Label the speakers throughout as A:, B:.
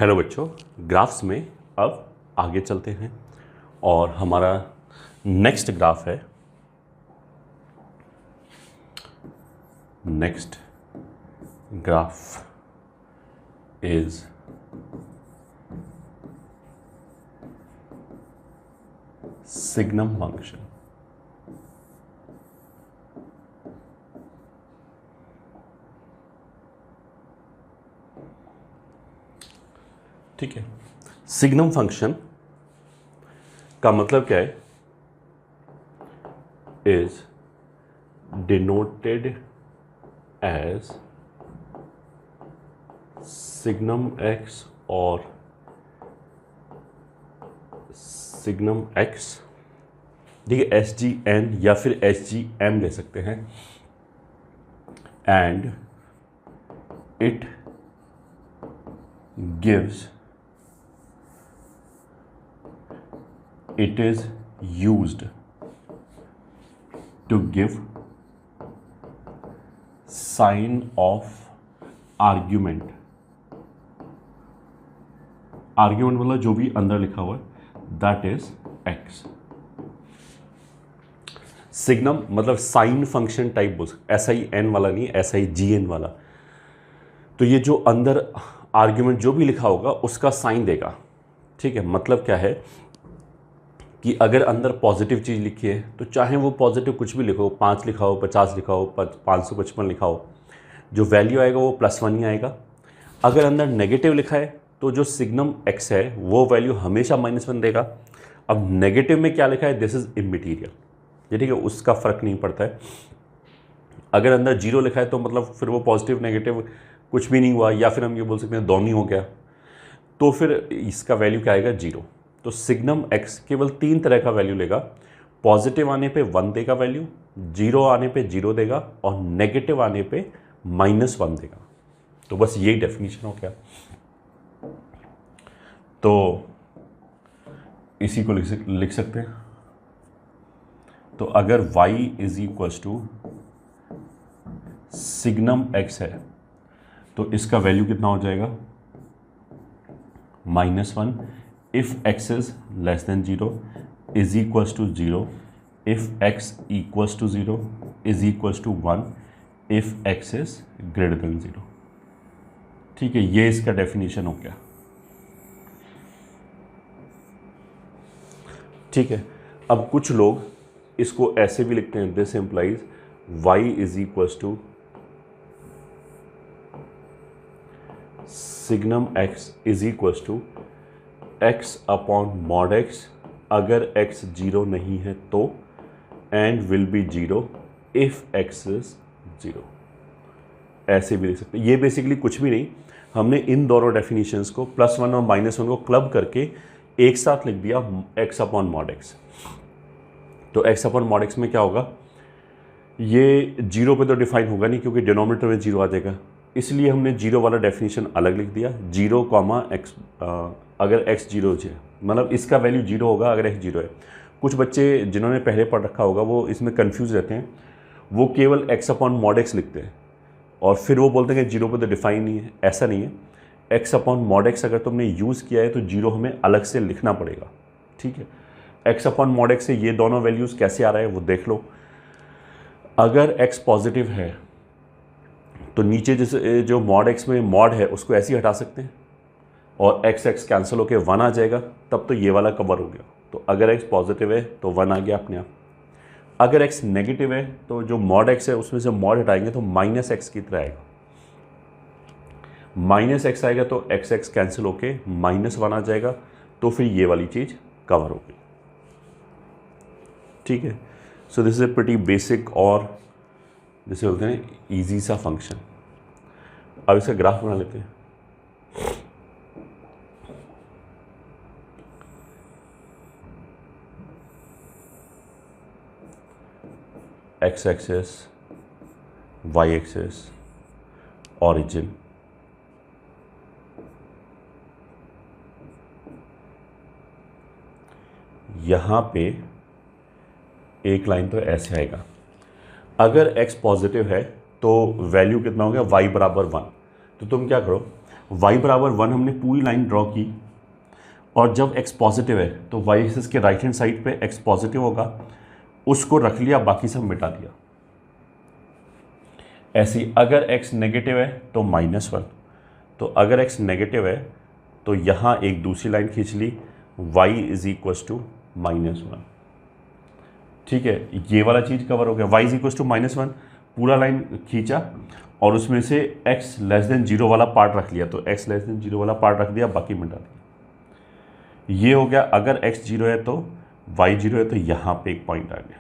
A: Hello बच्चों, graphs में अब आगे चलते हैं और हमारा नेक्स्ट ग्राफ है। Next graph is signum function. ठीक है, सिग्नम फंक्शन का मतलब क्या है? Is denoted as signum x और सिग्नम एक्स, ठीक है, एस जी एन या फिर एस जी एम ले सकते हैं। And it gives, it is used to give sign of argument मतलब जो भी अंदर लिखा हुआ है, that is x। सिग्नम मतलब साइन फंक्शन टाइप बोल सकते, SIN वाला नहीं, SIGN वाला। तो ये जो अंदर आर्ग्यूमेंट जो भी लिखा होगा उसका साइन देगा। ठीक है, मतलब क्या है कि अगर अंदर पॉजिटिव चीज़ लिखी है तो चाहे वो पॉजिटिव कुछ भी लिखो, 5 लिखा हो, 50 लिखा हो, 555 लिखा हो, जो वैल्यू आएगा वो +1 ही आएगा। अगर अंदर नेगेटिव लिखा है तो जो सिग्नम एक्स है वो वैल्यू हमेशा -1 देगा। अब नेगेटिव में क्या लिखा है, दिस इज इमटेरियल, ये ठीक है, उसका फ़र्क नहीं पड़ता है। अगर अंदर 0 लिखा है तो मतलब फिर वो पॉजिटिव नेगेटिव कुछ भी नहीं हुआ, या फिर हम ये बोल सकते हैं दोनों ही हो गया, तो फिर इसका वैल्यू क्या आएगा, 0। तो सिग्नम एक्स केवल 3 तरह का वैल्यू लेगा। पॉजिटिव आने पे 1 देगा वैल्यू, 0 आने पे 0 देगा, और नेगेटिव आने पे -1 देगा। तो बस यही डेफिनेशन हो गया। तो इसी को लिख सकते हैं। तो अगर y is equal to signum x है तो इसका वैल्यू कितना हो जाएगा, -1। if x is less than 0 is equals to 0, if x equals to 0 is equals to 1, if x is greater than 0। ठीक है, ये इसका डेफिनेशन हो गया। ठीक है, अब कुछ लोग इसको ऐसे भी लिखते हैं, this implies y is equals to signum x is equals to x upon mod x, अगर x 0 नहीं है तो, and will be 0 if x is 0। ऐसे भी लिख सकते हैं। ये बेसिकली कुछ भी नहीं, हमने इन दोनों डेफिनेशंस को +1 और -1 को क्लब करके एक साथ लिख दिया, x अपॉन मॉड x। तो x अपॉन मॉड x में क्या होगा, ये 0 पे तो डिफाइन होगा नहीं क्योंकि डिनोमिनेटर में 0 आ जाएगा, इसलिए हमने 0 वाला डेफिनेशन अलग लिख दिया। 0, x अगर x 0 है मतलब इसका वैल्यू 0 होगा अगर x 0 है। कुछ बच्चे जिन्होंने पहले पढ़ रखा होगा वो इसमें कंफ्यूज रहते हैं, वो केवल x अपॉन मॉड x लिखते हैं और फिर वो बोलते हैं कि 0 पे तो डिफाइन नहीं है। ऐसा नहीं है, x अपॉन मॉड x अगर तुमने यूज़ किया है तो 0 हमें अलग से लिखना पड़ेगा। ठीक है, x अपॉन मॉड x से ये दोनों वैल्यूज़ कैसे आ रहा है वो देख लो। अगर x पॉजिटिव है तो नीचे जैसे जो मॉड x में मॉड है उसको ऐसे ही हटा सकते हैं और x कैंसिल होके 1 आ जाएगा, तब तो ये वाला कवर हो गया। तो अगर x पॉजिटिव है तो 1 आ गया अपने आप। अगर x नेगेटिव है तो जो मॉड x है उसमें से मॉड हटाएंगे तो -x की तरह आएगा। -x आएगा तो x कैंसिल होके -1 आ जाएगा, तो फिर ये वाली चीज़ कवर हो गई। ठीक है, so this is a pretty basic और जिसे बोलते हैं ईजी सा फंक्शन। अब इसका ग्राफ बना लेते हैं। x axis, y axis, origin, यहाँ पे एक लाइन तो ऐसे आएगा। अगर x पॉजिटिव है तो वैल्यू कितना हो गया, y बराबर 1। तो तुम क्या करो, y बराबर 1 हमने पूरी लाइन ड्रॉ की, और जब x पॉजिटिव है तो y एक्सिस के राइट हैंड साइड पे x पॉजिटिव होगा, उसको रख लिया, बाकी सब मिटा दिया। ऐसी अगर x नेगेटिव है तो -1, तो अगर x नेगेटिव है तो यहाँ एक दूसरी लाइन खींच ली, y इज इक्वस टू -1। ठीक है, ये वाला चीज़ कवर हो गया। y इज इक्वस टू -1 पूरा लाइन खींचा और उसमें से x लेस देन 0 वाला पार्ट रख लिया, तो x लेस देन 0 वाला पार्ट रख दिया, बाकी मिटा दिया। ये हो गया। अगर x 0 है तो y 0 है, तो यहाँ पे एक पॉइंट आ गया।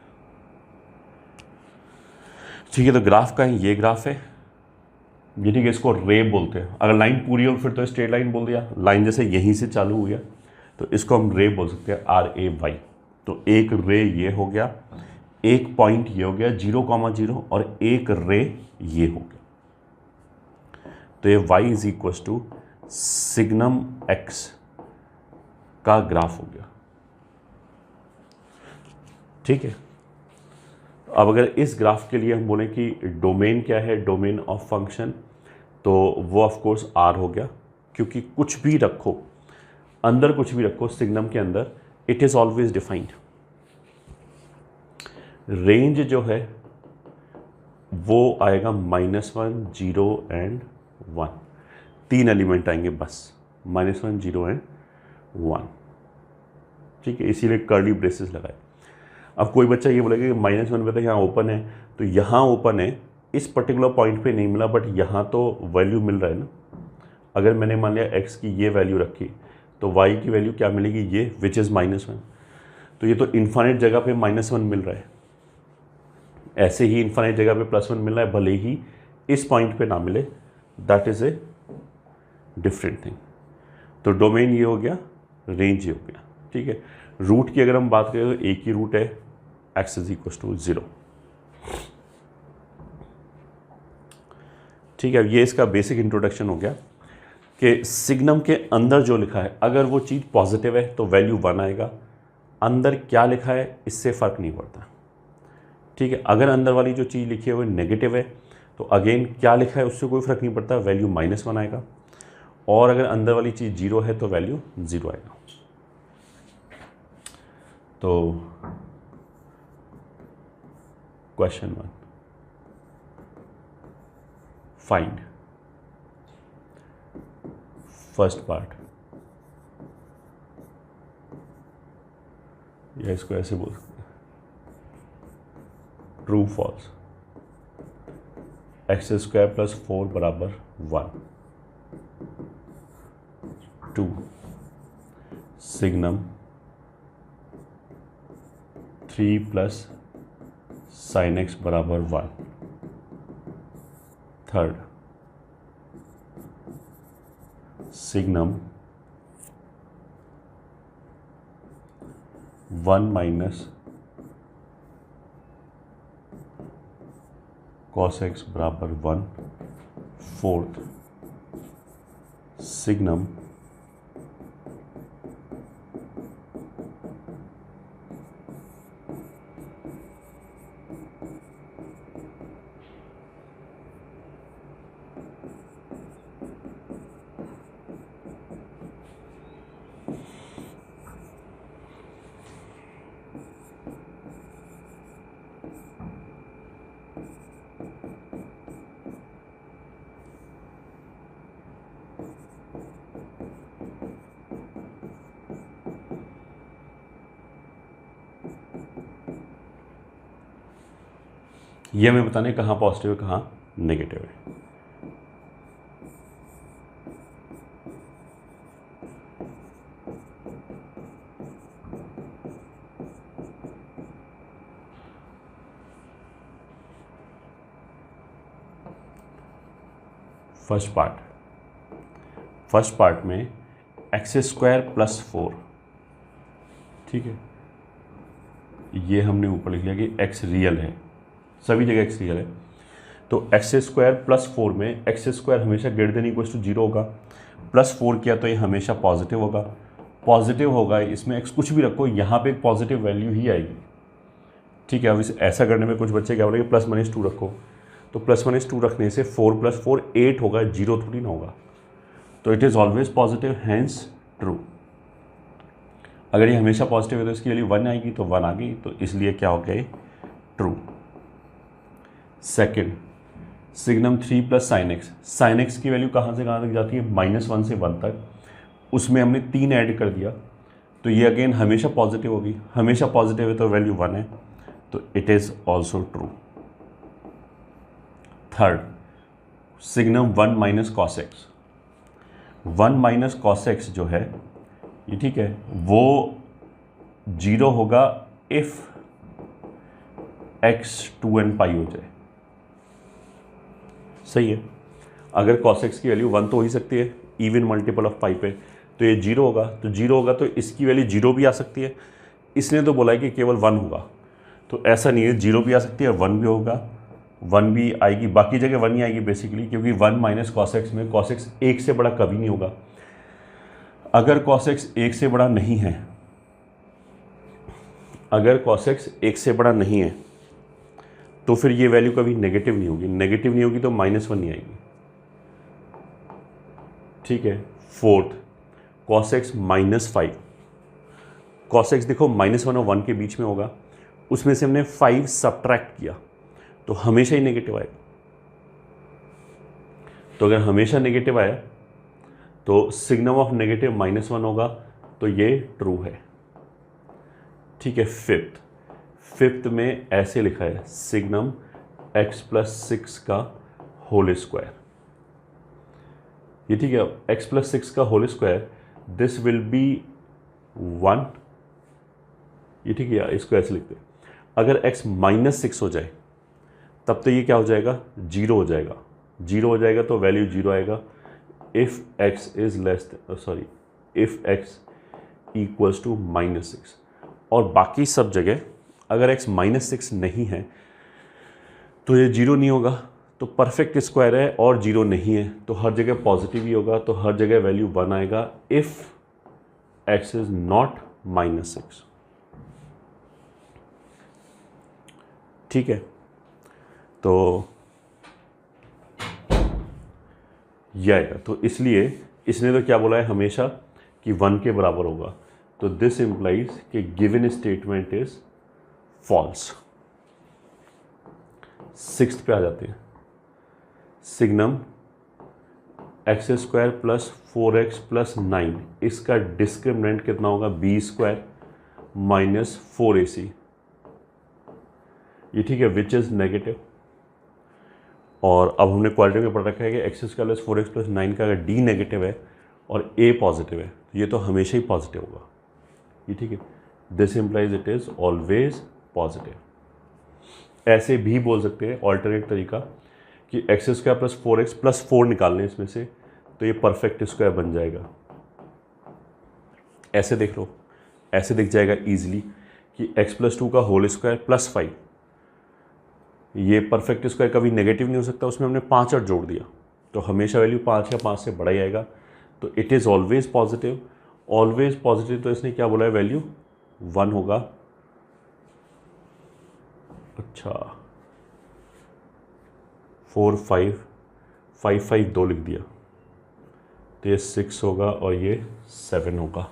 A: ठीक है, तो ग्राफ का ये ग्राफ है ये। ठीक है, इसको रे बोलते हैं। अगर लाइन पूरी हो फिर तो स्ट्रेट लाइन बोल दिया, लाइन जैसे यहीं से चालू हो गया तो इसको हम रे बोल सकते हैं, RAY। तो एक रे ये हो गया, एक पॉइंट ये हो गया 0,0 और एक रे ये हो गया। तो ये y is equals to signum x का ग्राफ हो गया। ठीक है, अब अगर इस ग्राफ के लिए हम बोलें कि डोमेन क्या है, डोमेन ऑफ फंक्शन, तो वो ऑफ कोर्स R हो गया, क्योंकि कुछ भी रखो अंदर, कुछ भी रखो सिग्नम के अंदर, it is always defined. Range जो है वो आएगा -1, 0 एंड 1। 3 एलिमेंट आएंगे बस, -1, 0 एंड 1। ठीक है, इसीलिए कर्ली ब्रेसेस लगाए। अब कोई बच्चा ये बोलेगा कि -1 पे तो यहाँ ओपन है, तो यहाँ ओपन है, इस पर्टिकुलर पॉइंट पे नहीं मिला, बट यहाँ तो वैल्यू मिल रहा है ना। अगर मैंने मान लिया x की ये वैल्यू रखी तो y की वैल्यू क्या मिलेगी, ये विच इज़ -1। तो ये तो इन्फाइनाइट जगह पे -1 मिल रहा है, ऐसे ही इन्फाइनाइट जगह पे +1 मिल रहा है, भले ही इस पॉइंट पे ना मिले, that is a different thing. तो डोमेन ये हो गया, रेंज ये हो गया। ठीक है, रूट की अगर हम बात करें तो एक ही रूट है, x इज इक्वल टू 0। ठीक है, अब ये इसका बेसिक इंट्रोडक्शन हो गया कि सिग्नम के अंदर जो लिखा है, अगर वो चीज़ पॉजिटिव है तो वैल्यू 1 आएगा, अंदर क्या लिखा है इससे फ़र्क नहीं पड़ता। ठीक है, अगर अंदर वाली जो चीज़ लिखी है वो नेगेटिव है तो अगेन क्या लिखा है उससे कोई फ़र्क नहीं पड़ता, वैल्यू -1 आएगा, और अगर अंदर वाली चीज़ 0 है तो वैल्यू 0 आएगा। तो क्वेश्चन 1, फाइंड फर्स्ट पार्ट, या इसको ऐसे बोल सकते हैं, ट्रू फॉल्स, x² + 4 बराबर 1। 2 सिग्नम 3 + sin x बराबर 1। थर्ड सिग्नम 1 - cos x बराबर 1। फोर्थ सिग्नम ये हमें बताने कहाँ पॉजिटिव है कहाँ नेगेटिव है। फर्स्ट पार्ट में x² + 4। ठीक है, ये हमने ऊपर लिख लिया कि x रियल है, सभी जगह x रियल है। तो x² + 4 में x² हमेशा ग्रेटर देन इक्वल टू 0 होगा, +4 किया तो ये हमेशा पॉजिटिव होगा। पॉजिटिव होगा इसमें x कुछ भी रखो, यहाँ पे एक पॉजिटिव वैल्यू ही आएगी। ठीक है, अब इसे ऐसा करने में कुछ बच्चे क्या बोलेंगे +-2 रखो, तो +-2 रखने से 4 + 4 8 होगा, 0 थोड़ी ना होगा। तो it is always positive, hence true. अगर ये हमेशा पॉजिटिव है तो इसकी वैल्यू 1 आएगी, तो 1 आ गई, तो इसलिए क्या हो गया, true. Second, signum 3 plus sine x. Sine x की वैल्यू कहाँ से कहाँ तक जाती है, -1 से 1 तक। उसमें हमने 3 ऐड कर दिया, तो ये अगेन हमेशा पॉजिटिव होगी। हमेशा पॉजिटिव है तो वैल्यू 1 है, तो it is also true. Third, signum 1 minus cos x. 1 minus cos x जो है ये, ठीक है, वो 0 होगा इफ x 2n पाई हो जाए। सही है, अगर cos x की वैल्यू 1 तो हो ही सकती है इवन मल्टीपल ऑफ पाई पे, तो ये 0 होगा, तो 0 होगा तो इसकी वैल्यू 0 भी आ सकती है। इसने तो बोला है कि केवल 1 होगा, तो ऐसा नहीं है, 0 भी आ सकती है, 1 भी होगा, 1 भी आएगी, बाकी जगह 1 ही आएगी बेसिकली, क्योंकि 1 माइनस कॉस एक्स में cos x 1 से बड़ा कभी नहीं होगा। अगर cos x 1 से बड़ा नहीं है, अगर cos x 1 से बड़ा नहीं है, तो फिर ये वैल्यू कभी नेगेटिव नहीं होगी। नेगेटिव नहीं होगी तो -1 नहीं आएगी, ठीक है। Fourth, cos x -5। cos x देखो -1 और 1 के बीच में होगा, उसमें से हमने 5 सब्ट्रैक्ट किया, तो हमेशा ही नेगेटिव आएगा। तो अगर हमेशा नेगेटिव आया तो सिग्नम ऑफ नेगेटिव -1 होगा, तो ये ट्रू है, ठीक है। फिफ्थ में ऐसे लिखा है, सिग्नम x + 6 का होल स्क्वायर। ये ठीक है, x + 6 का whole square, this will be 1। ये ठीक है, इसको ऐसे लिखते हैं, अगर x -6 हो जाए तब तो ये क्या हो जाएगा, 0 हो जाएगा। 0 हो जाएगा तो वैल्यू 0 आएगा। इफ x इक्वल्स टू -6, और बाकी सब जगह अगर x -6 नहीं है तो ये 0 नहीं होगा, तो परफेक्ट स्क्वायर है और 0 नहीं है, तो हर जगह पॉजिटिव ही होगा, तो हर जगह वैल्यू 1 आएगा इफ x इज नॉट -6, ठीक है। तो यह आएगा, तो इसलिए इसने तो क्या बोला है हमेशा कि 1 के बराबर होगा, तो दिस इंप्लाइज कि given statement is false. Sixth पे आ जाते हैं, सिग्नम x² + 4x + 9, इसका डिस्क्रिमिनेंट कितना होगा, b² - 4ac। ये ठीक है, विच इज नेगेटिव। और अब हमने क्वाड्रेटिक में पढ़ रखा है कि x² + 4x + 9 का अगर d नेगेटिव है और a पॉजिटिव है, तो ये तो हमेशा ही पॉजिटिव होगा। ये ठीक है, this implies it is always positive. ऐसे भी बोल सकते हैं ऑल्टरनेट तरीका कि x² + 4x + 4 निकालने इसमें से, तो ये परफेक्ट स्क्वायर बन जाएगा। ऐसे देख लो, ऐसे दिख जाएगा इजीली कि x + 2 का होल स्क्वायर + 5, ये परफेक्ट स्क्वायर कभी नेगेटिव नहीं हो सकता, उसमें हमने 5 और जोड़ दिया, तो हमेशा वैल्यू 5 या 5 से बड़ा ही आएगा, तो it is always positive. Always positive, तो इसने क्या बोला है, वैल्यू 1 होगा। अच्छा, 4 5 5 5 2 लिख दिया, तो ये 6 होगा और ये 7 होगा,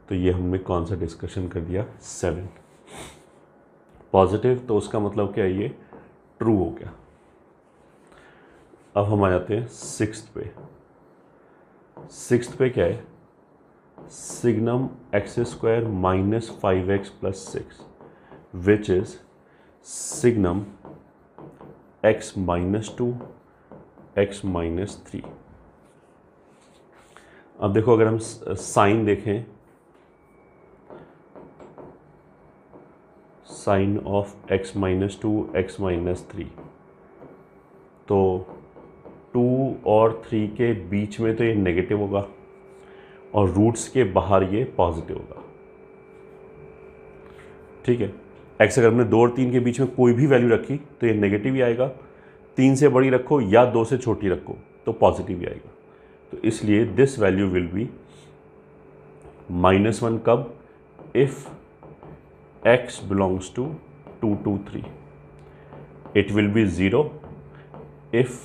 A: तो ये हमने कौन सा डिस्कशन कर दिया, 7 पॉजिटिव, तो उसका मतलब क्या है, ये ट्रू हो गया। अब हम आ जाते हैं सिक्स्थ पे। सिक्स्थ पे क्या है, signum x² - 5x + 6 which is signum x - 2 x - 3। अब देखो, अगर हम साइन देखें, साइन ऑफ x - 2 x - 3, तो 2 और 3 के बीच में तो ये नेगेटिव होगा और रूट्स के बाहर ये पॉजिटिव होगा, ठीक है। x अगर हमने 2 और 3 के बीच में कोई भी वैल्यू रखी तो ये नेगेटिव ही आएगा, 3 से बड़ी रखो या 2 से छोटी रखो तो पॉजिटिव ही आएगा, तो इसलिए दिस वैल्यू विल बी -1 कब, if x belongs to 2 to 3, it will be 0 if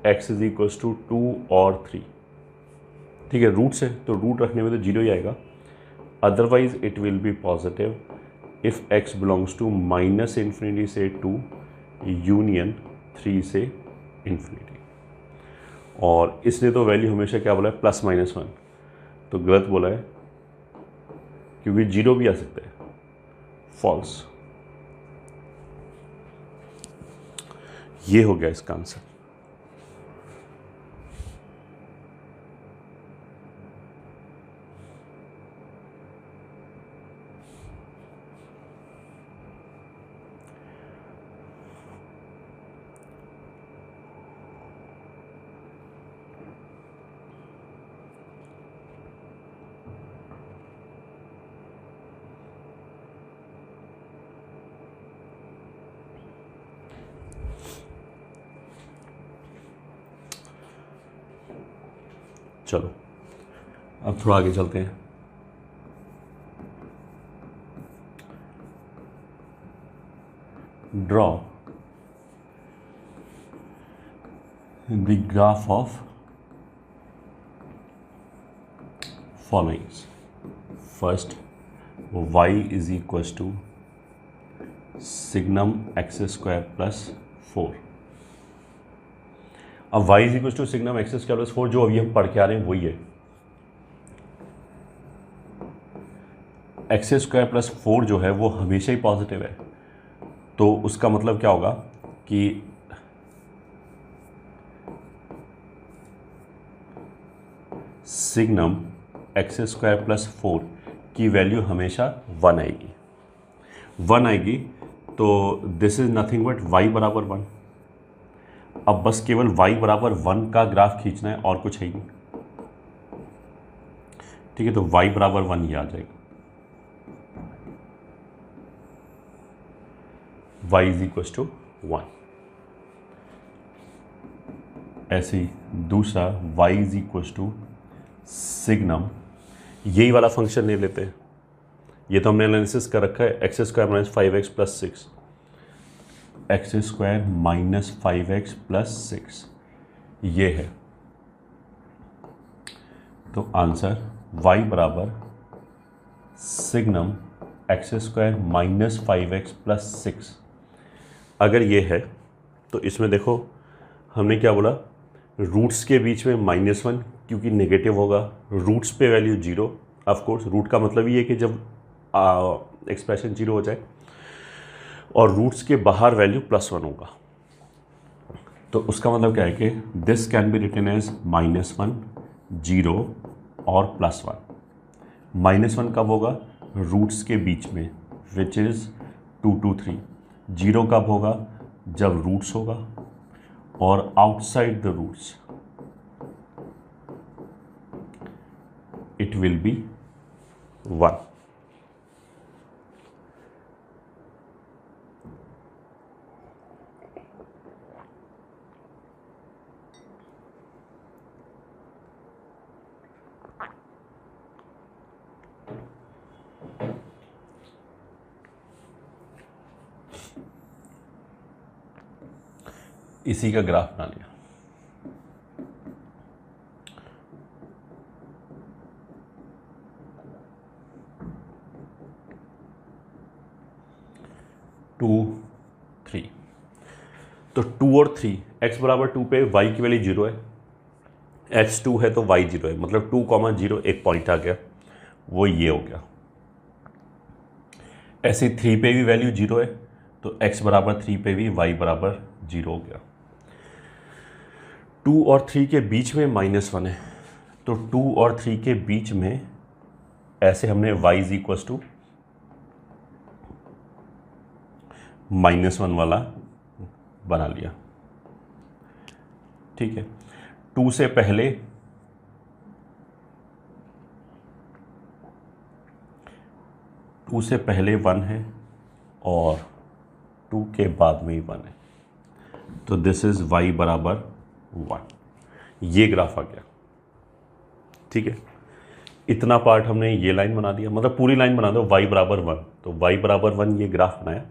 A: x is equals to 2 or 3, ठीक है, रूट से तो रूट रखने में तो जीरो ही आएगा, otherwise it will be positive if x belongs to minus infinity से 2 यूनियन 3 से इन्फिनिटी। और इसने तो वैल्यू हमेशा क्या बोला है, ±1, तो गलत बोला है क्योंकि जीरो भी आ सकता है, फॉल्स। ये हो गया इसका आंसर। चलो अब थोड़ा आगे चलते हैं। Draw the graph of followings. First y is equal to signum x square plus 4। अब y is equal to signum x square plus 4 जो अभी हम पढ़ के आ रहे हैं वही है। एक्स स्क्वायर प्लस 4 जो है वो हमेशा ही पॉजिटिव है, तो उसका मतलब क्या होगा कि सिग्नम एक्स स्क्वायर प्लस 4 की वैल्यू हमेशा 1 आएगी, 1 आएगी। तो this is nothing but y बराबर 1। अब बस केवल y बराबर 1 का ग्राफ खींचना है और कुछ है ही नहीं, ठीक है। तो y बराबर 1 ये आ जाएगा, y इज इक्वल टू 1। ऐसे ही दूसरा y is equal to signum, यही वाला फंक्शन ले लेते हैं, ये तो हमने एनालिसिस कर रखा है, x square minus 5x plus 6, x square minus 5x plus 6 ये है। तो आंसर y बराबर signum x square minus 5x plus 6 अगर ये है तो इसमें देखो हमने क्या बोला, रूट्स के बीच में -1 क्योंकि नेगेटिव होगा, रूट्स पे वैल्यू 0। ऑफ कोर्स रूट का मतलब ये है कि जब एक्सप्रेशन 0 हो जाए, और रूट्स के बाहर वैल्यू +1 होगा। तो उसका मतलब क्या है कि this can be written as -1, 0 और +1। -1 कब होगा, रूट्स के बीच में, विच इज़ 2 to 3। 0 कब होगा, जब रूट्स होगा, और outside the roots it will be 1। इसी का ग्राफ बना लिया। टू 3, तो 2 और 3, x बराबर 2 पे y की वैल्यू 0 है, h 2 है तो y 0 है, मतलब 2, 0 एक पॉइंट आ गया, वो ये हो गया। ऐसे 3 पे भी वैल्यू 0 है तो x बराबर 3 पे भी y बराबर 0 हो गया। 2 और 3 के बीच में -1 है, तो 2 और 3 के बीच में ऐसे हमने y इज इक्वल टू -1 वाला बना लिया, ठीक है। 2 से पहले पहले 1 है और 2 के बाद में ही 1 है, तो दिस इज y बराबर 1। ये ग्राफ आ गया, ठीक है। इतना पार्ट हमने ये लाइन बना दिया, मतलब पूरी लाइन बना दो y बराबर 1, तो y बराबर 1 ये ग्राफ बनाया।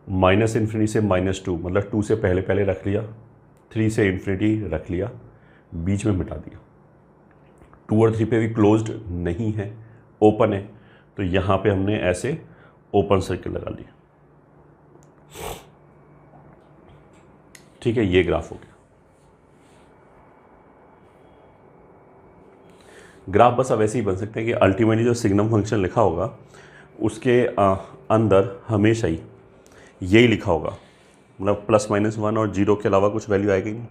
A: -∞ से -2 मतलब 2 से पहले रख लिया, 3 से इन्फिनिटी रख लिया, बीच में मिटा दिया। 2 और 3 पे भी क्लोज्ड नहीं है, ओपन है, तो यहाँ पे हमने ऐसे ओपन सर्किल लगा लिया। ठीक है, ये ग्राफ हो गया। ग्राफ बस अब ऐसे ही बन सकते हैं कि अल्टीमेटली जो सिग्नम फंक्शन लिखा होगा उसके अंदर हमेशा ही यही लिखा होगा, मतलब +-1 और 0 के अलावा कुछ वैल्यू आएगी नहीं।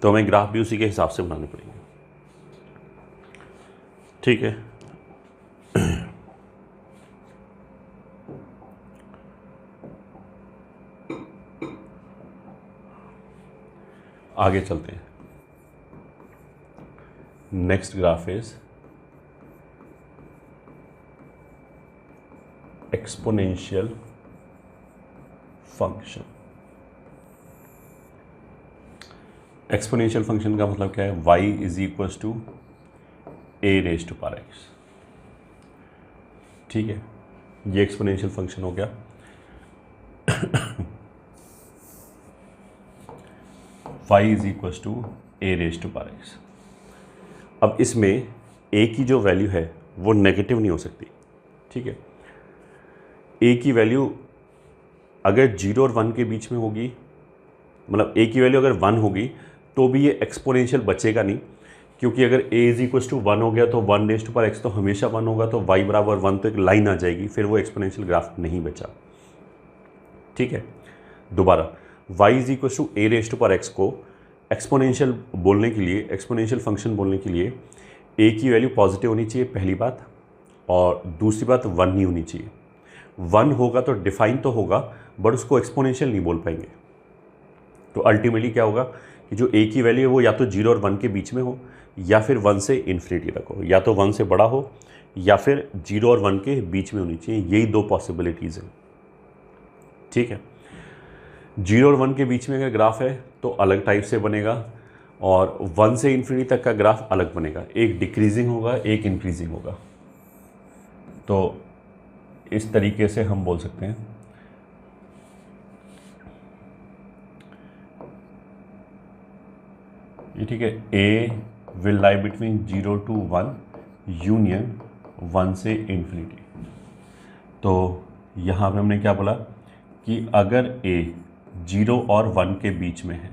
A: तो हमें ग्राफ भी उसी के हिसाब से बनाने पड़ेंगे। ठीक है, आगे चलते हैं। Next graph is exponential function. Exponential function का मतलब क्या है? y is equal to a⁻x। ठीक है, ये एक्सपोनेंशियल फंक्शन हो गया। y is equal to a⁻x। अब इसमें a की जो वैल्यू है वो नेगेटिव नहीं हो सकती। ठीक है, a की वैल्यू अगर 0 और 1 के बीच में होगी, मतलब a की वैल्यू अगर 1 होगी तो भी ये एक्सपोनेंशियल बचेगा नहीं, क्योंकि अगर a इज इक्वल टू 1 हो गया तो 1⁻x तो हमेशा 1 होगा, तो y बराबर 1 तो एक लाइन आ जाएगी, फिर वो एक्सपोनेंशियल ग्राफ नहीं बचा। ठीक है, दोबारा y is equal to a⁻x को एक्सपोनेंशियल बोलने के लिए, एक्सपोनेंशियल फंक्शन बोलने के लिए a की वैल्यू पॉजिटिव होनी चाहिए पहली बात, और दूसरी बात 1 नहीं होनी चाहिए। 1 होगा तो डिफाइन तो होगा बट उसको एक्सपोनेंशियल नहीं बोल पाएंगे। तो अल्टीमेटली क्या होगा कि जो a की वैल्यू है वो या तो 0 और 1 के बीच में हो, या फिर 1 से इन्फिनिटी तक हो, या तो 1 से बड़ा हो या फिर 0 और 1 के बीच में होनी चाहिए। यही दो पॉसिबिलिटीज़ हैं। ठीक है, 0 और 1 के बीच में अगर ग्राफ है तो अलग टाइप से बनेगा, और 1 से इन्फिनिटी तक का ग्राफ अलग बनेगा। एक डिक्रीजिंग होगा, एक इंक्रीजिंग होगा। तो इस तरीके से हम बोल सकते हैं ये। ठीक है, a will lie between 0 to 1 union 1 से इन्फिनिटी। तो यहाँ पे हमने क्या बोला कि अगर a 0 और 1 के बीच में है,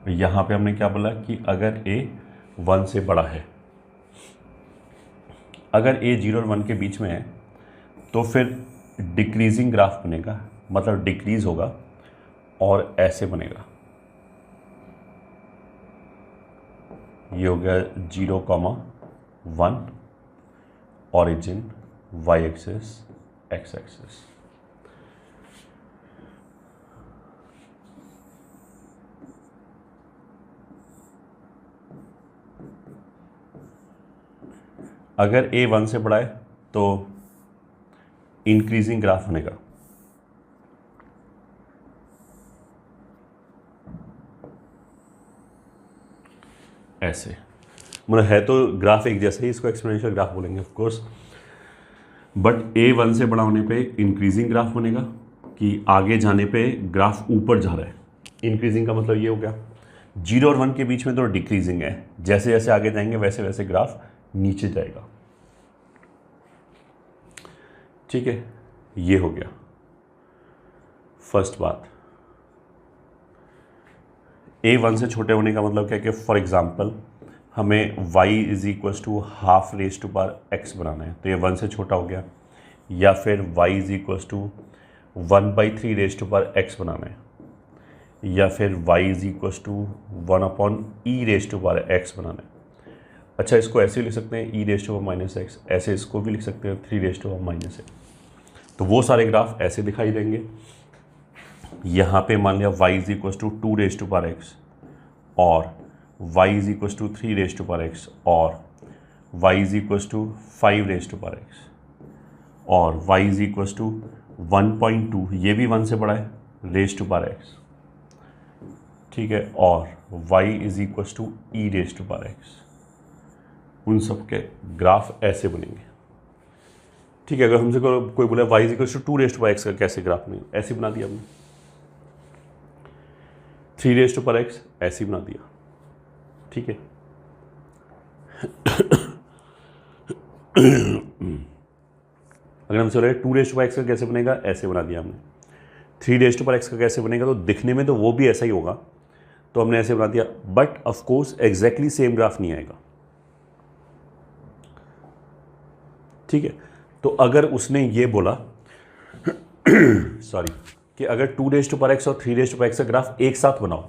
A: यहाँ पे हमने क्या बोला कि अगर a 1 से बड़ा है। अगर a 0 और 1 के बीच में है तो फिर डिक्रीजिंग ग्राफ बनेगा, मतलब डिक्रीज होगा और ऐसे बनेगा। ये हो गया 0,1 origin, y axis, x axis. अगर a 1 से बड़ा है तो इंक्रीजिंग ग्राफ बनेगा। ऐसे, मतलब है तो ग्राफ एक जैसे ही, इसको एक्सपोनेंशियल ग्राफ बोलेंगे ऑफ कोर्स, बट a 1 से बड़ा होने पे इंक्रीजिंग ग्राफ बनेगा कि आगे जाने पे ग्राफ ऊपर जा रहा है। इंक्रीजिंग का मतलब ये हो गया। 0 और 1 के बीच में तो डिक्रीजिंग है, जैसे जैसे आगे जाएंगे वैसे वैसे ग्राफ नीचे जाएगा। ठीक है, ये हो गया फर्स्ट बात। a 1 से छोटे होने का मतलब क्या है कि फॉर एग्जांपल हमें y इज इक्वल टू ½ बनाना है, तो ये 1 से छोटा हो गया, या फिर y इज इक्वल टू 1/3 बनाना है, या फिर y is equal to 1/e बनाना है। अच्छा, इसको ऐसे लिख सकते हैं e⁻⁻x, ऐसे इसको भी लिख सकते हैं 3⁻⁻x। तो वो सारे ग्राफ ऐसे दिखाई देंगे। यहाँ पे मान लिया y is equal to 2⁻x और y is equal to 3⁻x और y is equal to 5⁻x और y इज इक्वल टू 1.2, ये भी 1 से बड़ा है, ⁻x। ठीक है, और y is equal to e⁻x। उन सब के ग्राफ ऐसे बनेंगे। ठीक है, अगर हमसे कोई बोला y is equal to 2⁻x का कैसे ग्राफ नहीं, ऐसे बना दिया हमने। 3 रेज टू पर एक्स ऐसे ही बना दिया, ठीक है। अगर हमसे बोले 2 रेज टू पर एक्स का कैसे बनेगा, ऐसे बना दिया हमने। 3 रेज टू पर एक्स का कैसे बनेगा, तो दिखने में तो वो भी ऐसा ही होगा, तो हमने ऐसे बना दिया, but of course exactly same graph नहीं आएगा, ठीक है। तो अगर उसने ये बोला सॉरी कि अगर 2 रेज टू पर एक्स और 3 रेज टू पर एक्स का ग्राफ एक साथ बनाओ,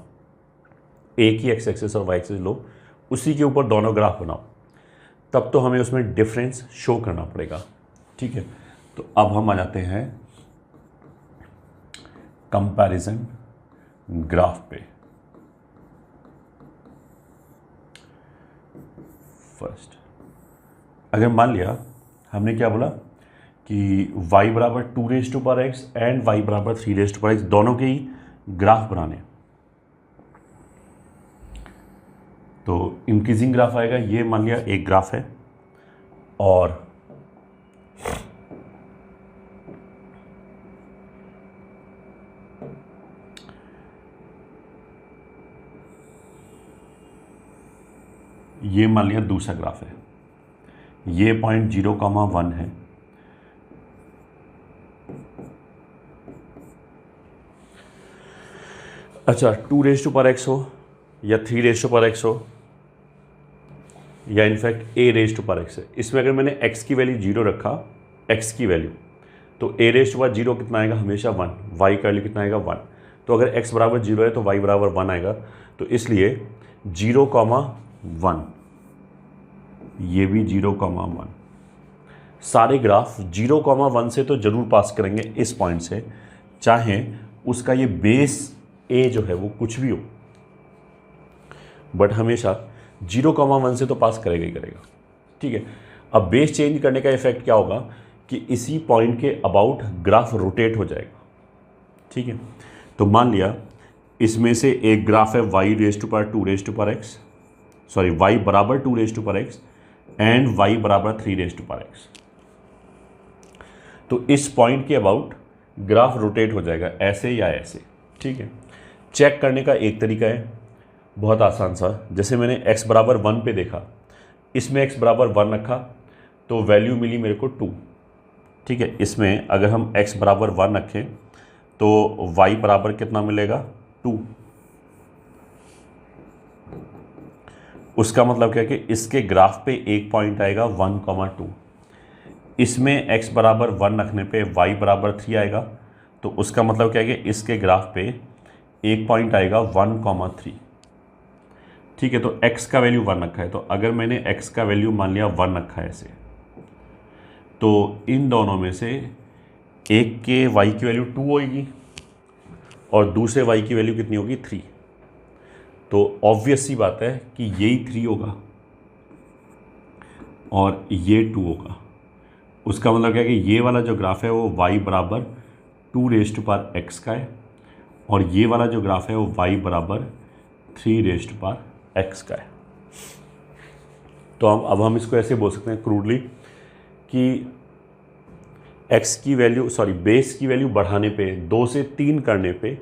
A: एक ही एक्स एक्सिस और वाई एक्सिस लो, उसी के ऊपर दोनों ग्राफ बनाओ, तब तो हमें उसमें डिफरेंस शो करना पड़ेगा, ठीक है। तो अब हम आ जाते हैं कंपैरिजन ग्राफ पे। फर्स्ट अगर मान लिया हमने क्या बोला कि y बराबर 2 रेज टू पर एक्स एंड y बराबर 3 रेज टू पर एक्स, दोनों के ही ग्राफ बनाने, तो इंक्रीजिंग ग्राफ आएगा। ये मान लिया एक ग्राफ है, और ये मान लिया दूसरा ग्राफ है, ये पॉइंट 0,1 है, अच्छा 2 रेज टू पर एक्स हो या 3 रेज टू पर एक्स हो या इनफैक्ट a रेज टू पर एक्स है, इसमें अगर मैंने x की वैल्यू 0 रखा, x की वैल्यू, तो a रेज टू पर 0 कितना आएगा, हमेशा 1, y का वैल्यू कितना आएगा 1, तो अगर x बराबर 0 है तो y बराबर 1 आएगा, तो इसलिए 0,1, ये भी 0,1, सारे ग्राफ 0,1 से तो जरूर पास करेंगे इस पॉइंट से, चाहे उसका ये बेस a जो है वो कुछ भी हो, बट हमेशा 0,1 से तो पास करेगा ही करेगा, ठीक है। अब बेस चेंज करने का इफेक्ट क्या होगा कि इसी पॉइंट के अबाउट ग्राफ रोटेट हो जाएगा, ठीक है। तो मान लिया इसमें से एक ग्राफ है y रेज टू पर 2 रेज टू पर एक्स, सॉरी y बराबर 2 रेज टू पर एक्स एंड y बराबर 3 रेज टू पर एक्स, तो इस पॉइंट के अबाउट ग्राफ रोटेट हो जाएगा ऐसे या ऐसे, ठीक है। चेक करने का एक तरीका है, बहुत आसान सा, जैसे मैंने x बराबर 1 पे देखा, इसमें x बराबर 1 रखा तो वैल्यू मिली मेरे को 2, ठीक है। इसमें अगर हम x बराबर 1 रखें तो y बराबर कितना मिलेगा 2, उसका मतलब क्या है कि इसके ग्राफ पे एक पॉइंट आएगा 1,2, इसमें x बराबर 1 रखने पे y बराबर 3 आएगा, तो उसका मतलब क्या है कि इसके ग्राफ पे एक पॉइंट आएगा 1,3, ठीक है। तो x का वैल्यू 1 रखा है, तो अगर मैंने x का वैल्यू मान लिया 1 रखा है ऐसे, तो इन दोनों में से एक के y की वैल्यू 2 होगी और दूसरे y की वैल्यू कितनी होगी 3, तो ऑब्वियस सी बात है कि यही 3 होगा और ये 2 होगा। उसका मतलब क्या है कि ये वाला जो ग्राफ है वो y बराबर 2 रेज टू पावर x का है और ये वाला जो ग्राफ है वो y बराबर 3 रेज टू पावर x का है। तो अब हम इसको ऐसे बोल सकते हैं क्रूडली कि x की वैल्यू, सॉरी बेस की वैल्यू बढ़ाने पे, 2 से 3 करने पे,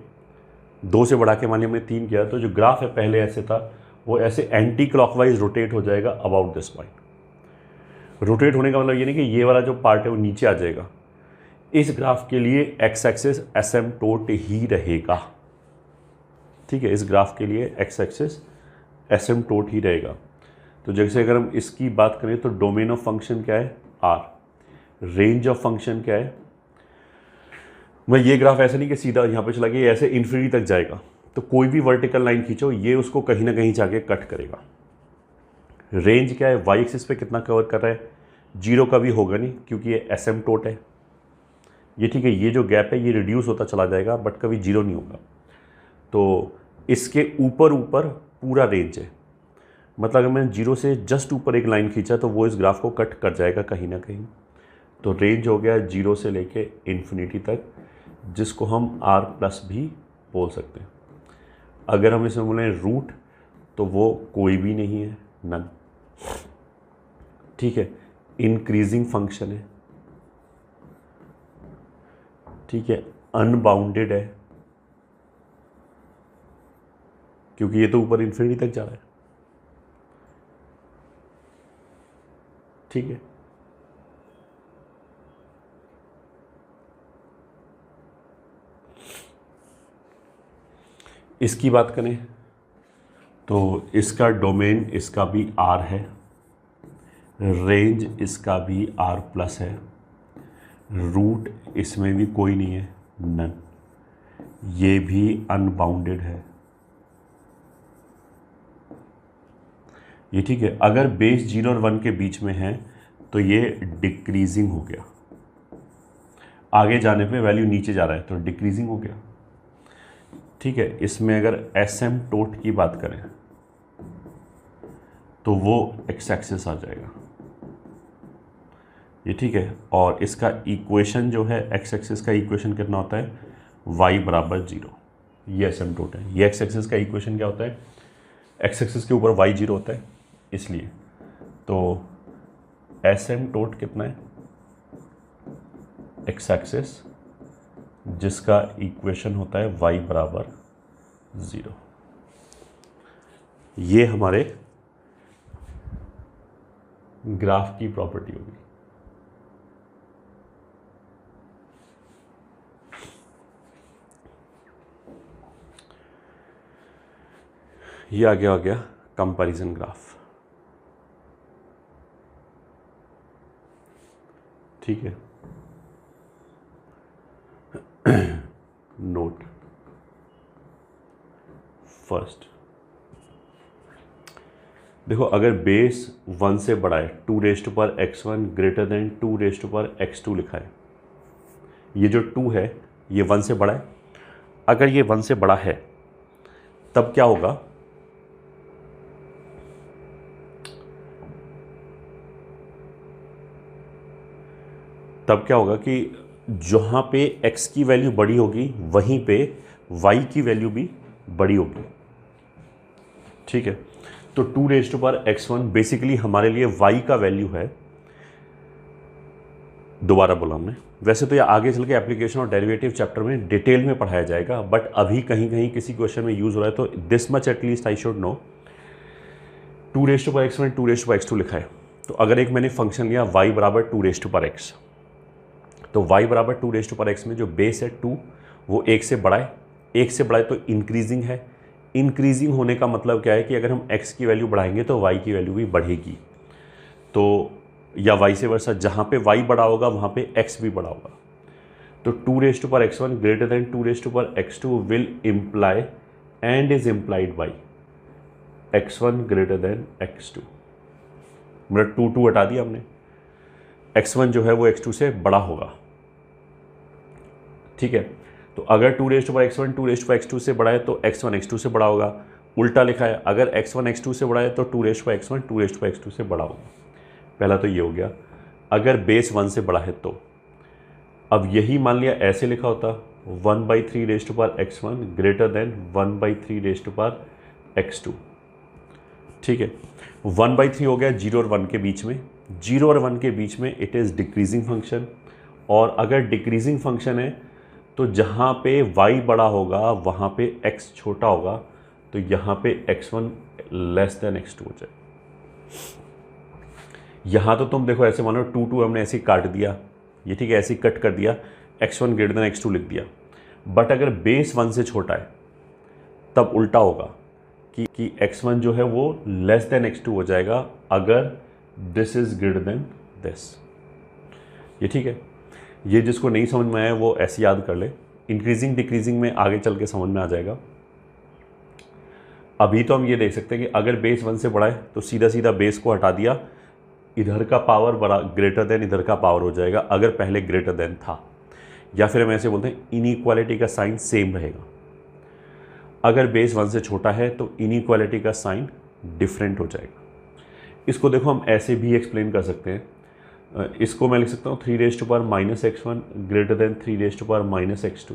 A: 2 से बढ़ा के मानिए हमने 3 किया, तो जो ग्राफ है पहले ऐसे था वो ऐसे एंटी क्लॉकवाइज रोटेट हो जाएगा अबाउट दिस पॉइंट। रोटेट होने का मतलब ये नहीं कि ये वाला जो पार्ट है वो नीचे आ जाएगा, इस ग्राफ के लिए एक्स एक्सिस एसिम्प्टोट ही रहेगा, ठीक है। इस ग्राफ के लिए एक्स एक्सिस एसिम्प्टोट ही रहेगा। तो जैसे अगर हम इसकी बात करें तो डोमेन ऑफ फंक्शन क्या है आर, रेंज ऑफ फंक्शन क्या है, मैं ये ग्राफ ऐसा नहीं कि सीधा यहाँ पे चला गया, ऐसे इन्फिनिटी तक जाएगा, तो कोई भी वर्टिकल लाइन खींचो ये उसको कहीं ना कहीं जाके कट करेगा। रेंज क्या है, वाई एक्सिस पे कितना कवर कर रहा है, 0 का भी होगा नहीं क्योंकि ये एसिम्प्टोट है, ये ठीक है। ये जो गैप है ये रिड्यूस होता चला जाएगा बट कभी 0 नहीं होगा। तो इसके ऊपर ऊपर पूरा रेंज है, मतलब अगर मैंने 0 से जस्ट ऊपर एक लाइन खींचा तो वो इस ग्राफ को कट कर जाएगा कहीं ना कहीं। तो रेंज हो गया 0 से लेके इन्फिनिटी तक, जिसको हम r प्लस भी बोल सकते हैं। अगर हम इसमें बोलें रूट तो वो कोई भी नहीं है, नन, ठीक है। इंक्रीजिंग फंक्शन है, ठीक है, अनबाउंडेड है, क्योंकि ये तो ऊपर इन्फिनिटी तक जा रहा है। ठीक है, इसकी बात करें तो इसका डोमेन इसका भी R है, रेंज इसका भी R+ है, रूट इसमें भी कोई नहीं है, नन, ये भी अनबाउंडेड है। ये ठीक है। अगर बेस 0 और 1 के बीच में है तो ये डिक्रीजिंग हो गया, आगे जाने पे वैल्यू नीचे जा रहा है तो डिक्रीजिंग हो गया। ठीक है, इसमें अगर एसिम्प्टोट की बात करें तो वो एक्स एक्सिस आ जाएगा। ये ठीक है, और इसका इक्वेशन जो है एक्स एक्सिस का इक्वेशन कितना होता है, y = 0। ये एसिम्प्टोट है। ये एक्स एक्सिस का इक्वेशन क्या होता है, एक्स एक्सिस के ऊपर y 0 होता है, इसलिए तो एसिम्प्टोट कितना है, एक्स एक्सिस जिसका इक्वेशन होता है y = 0। ये हमारे ग्राफ की प्रॉपर्टी होगी। ये आ गया कंपैरिजन ग्राफ। ठीक है, नोट फर्स्ट, देखो अगर बेस 1 से बड़ा है, 2⁻x1 > 2⁻x2 लिखा है, ये जो 2 है ये 1 से बड़ा है। अगर ये 1 से बड़ा है तब क्या होगा, कि जहां पे x की वैल्यू बड़ी होगी वहीं पे y की वैल्यू भी बड़ी होगी। ठीक है, तो 2⁻x1 बेसिकली हमारे लिए y का वैल्यू है, दोबारा बोला हमने, वैसे तो ये आगे चल के एप्लीकेशन और डेरिवेटिव चैप्टर में डिटेल में पढ़ाया जाएगा, बट अभी कहीं कहीं किसी क्वेश्चन में यूज हो रहा है, तो this much at least I should know. 2⁻x1 2⁻x2 लिखा है, तो अगर एक मैंने फंक्शन लिया y = 2⁻x, तो y = 2⁻x में जो बेस है 2 वो 1 से बड़ा है, 1 से बड़ा है तो इंक्रीजिंग है। इंक्रीजिंग होने का मतलब क्या है कि अगर हम x की वैल्यू बढ़ाएंगे तो y की वैल्यू भी बढ़ेगी, तो या वाइस वर्सा, जहाँ पे y बड़ा होगा वहाँ पे x भी बड़ा होगा। तो 2⁻x1 > 2⁻x2 will imply and is implied by x1 > x2। मतलब 2 हटा दिया हमने, x1 जो है वो x2 से बड़ा होगा। ठीक है, तो अगर 2⁻x1 2⁻x2 से बड़ा है तो x1 x2 से बड़ा होगा। उल्टा लिखा है, अगर x1 x2 से बड़ा है तो 2⁻x1 2⁻x2 से बड़ा होगा। पहला तो ये हो गया। अगर बेस 1 से बड़ा है तो अब यही मान लिया ऐसे लिखा होता 1/3⁻x1 > 1/3⁻x2। ठीक है, 1/3 हो गया 0 और 1 के बीच में, 0 और 1 के बीच में इट इज़ डिक्रीजिंग फंक्शन, और अगर डिक्रीजिंग फंक्शन है तो जहाँ पे y बड़ा होगा वहाँ पे x छोटा होगा, तो यहाँ पे x1 < x2 हो जाए। यहाँ तो तुम देखो ऐसे मानो 2 हमने ऐसे काट दिया, ये ठीक है, ऐसे कट कर दिया, x1 > x2 लिख दिया। बट अगर बेस 1 से छोटा है तब उल्टा होगा कि x1 जो है वो < x2 हो जाएगा अगर this is greater then this. ये ठीक है, ये जिसको नहीं समझ में आया वो ऐसे याद कर ले, इंक्रीजिंग डिक्रीजिंग में आगे चल के समझ में आ जाएगा। अभी तो हम ये देख सकते हैं कि अगर बेस 1 से बड़ा है तो सीधा सीधा बेस को हटा दिया, इधर का पावर बड़ा ग्रेटर देन इधर का पावर हो जाएगा अगर पहले ग्रेटर देन था, या फिर हम ऐसे बोलते हैं इनइक्वालिटी का साइन सेम रहेगा। अगर बेस 1 से छोटा है तो इनइक्वालिटी का साइन डिफरेंट हो जाएगा। इसको देखो हम ऐसे भी एक्सप्लेन कर सकते हैं, इसको मैं लिख सकता हूँ 3⁻−x1 > 3⁻−x2।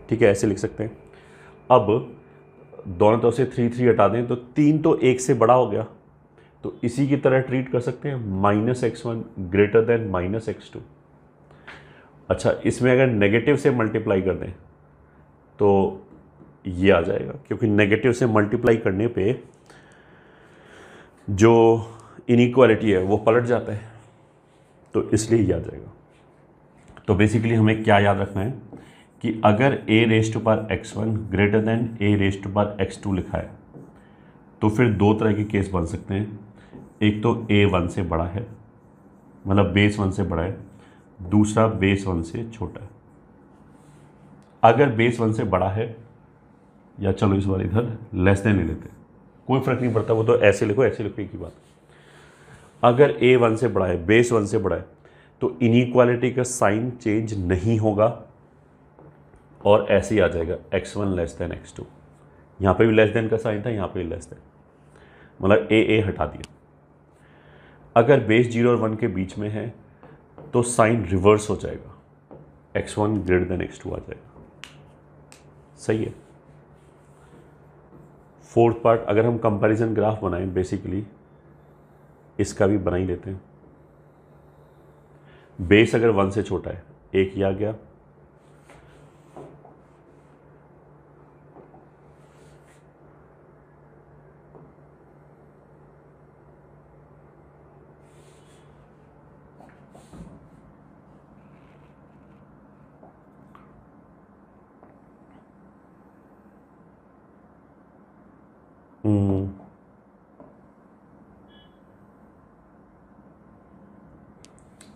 A: ठीक है, ऐसे लिख सकते हैं। अब दोनों तरफ से 3 हटा दें तो 3 तो 1 से बड़ा हो गया, तो इसी की तरह ट्रीट कर सकते हैं -x1 > -x2। अच्छा, इसमें अगर नेगेटिव से मल्टीप्लाई कर दें तो ये आ जाएगा, क्योंकि नेगेटिव से मल्टीप्लाई करने पे जो इनइक्वालिटी है वो पलट जाता है, तो इसलिए ये आ जाएगा। तो बेसिकली हमें क्या याद रखना है कि अगर a raise to power x1 greater than a raise to power x2 लिखा है तो फिर दो तरह के केस बन सकते हैं। एक तो a 1 से बड़ा है, मतलब बेस 1 से बड़ा है, दूसरा बेस 1 से छोटा है। अगर बेस 1 से बड़ा है, या चलो इस बार इधर लेस देन ले लेते हैं, कोई फर्क नहीं पड़ता, वो तो ऐसे लिखो ऐसे लिखो एक ही बात। अगर a 1 से बड़ा है, बेस 1 से बड़ा है, तो इनइक्वालिटी का साइन चेंज नहीं होगा और ऐसे ही आ जाएगा x1 लेस देन x2। यहाँ पे भी लेस देन का साइन था, यहाँ पे भी लेस देन, मतलब a हटा दिया। अगर बेस 0 और 1 के बीच में है तो साइन रिवर्स हो जाएगा, x1 ग्रेटर देन x2 आ जाएगा। सही है। फोर्थ पार्ट, अगर हम कंपैरिजन ग्राफ बनाएं, बेसिकली इसका भी बना ही लेते हैं। बेस अगर 1 से छोटा है, एक ही आ गया,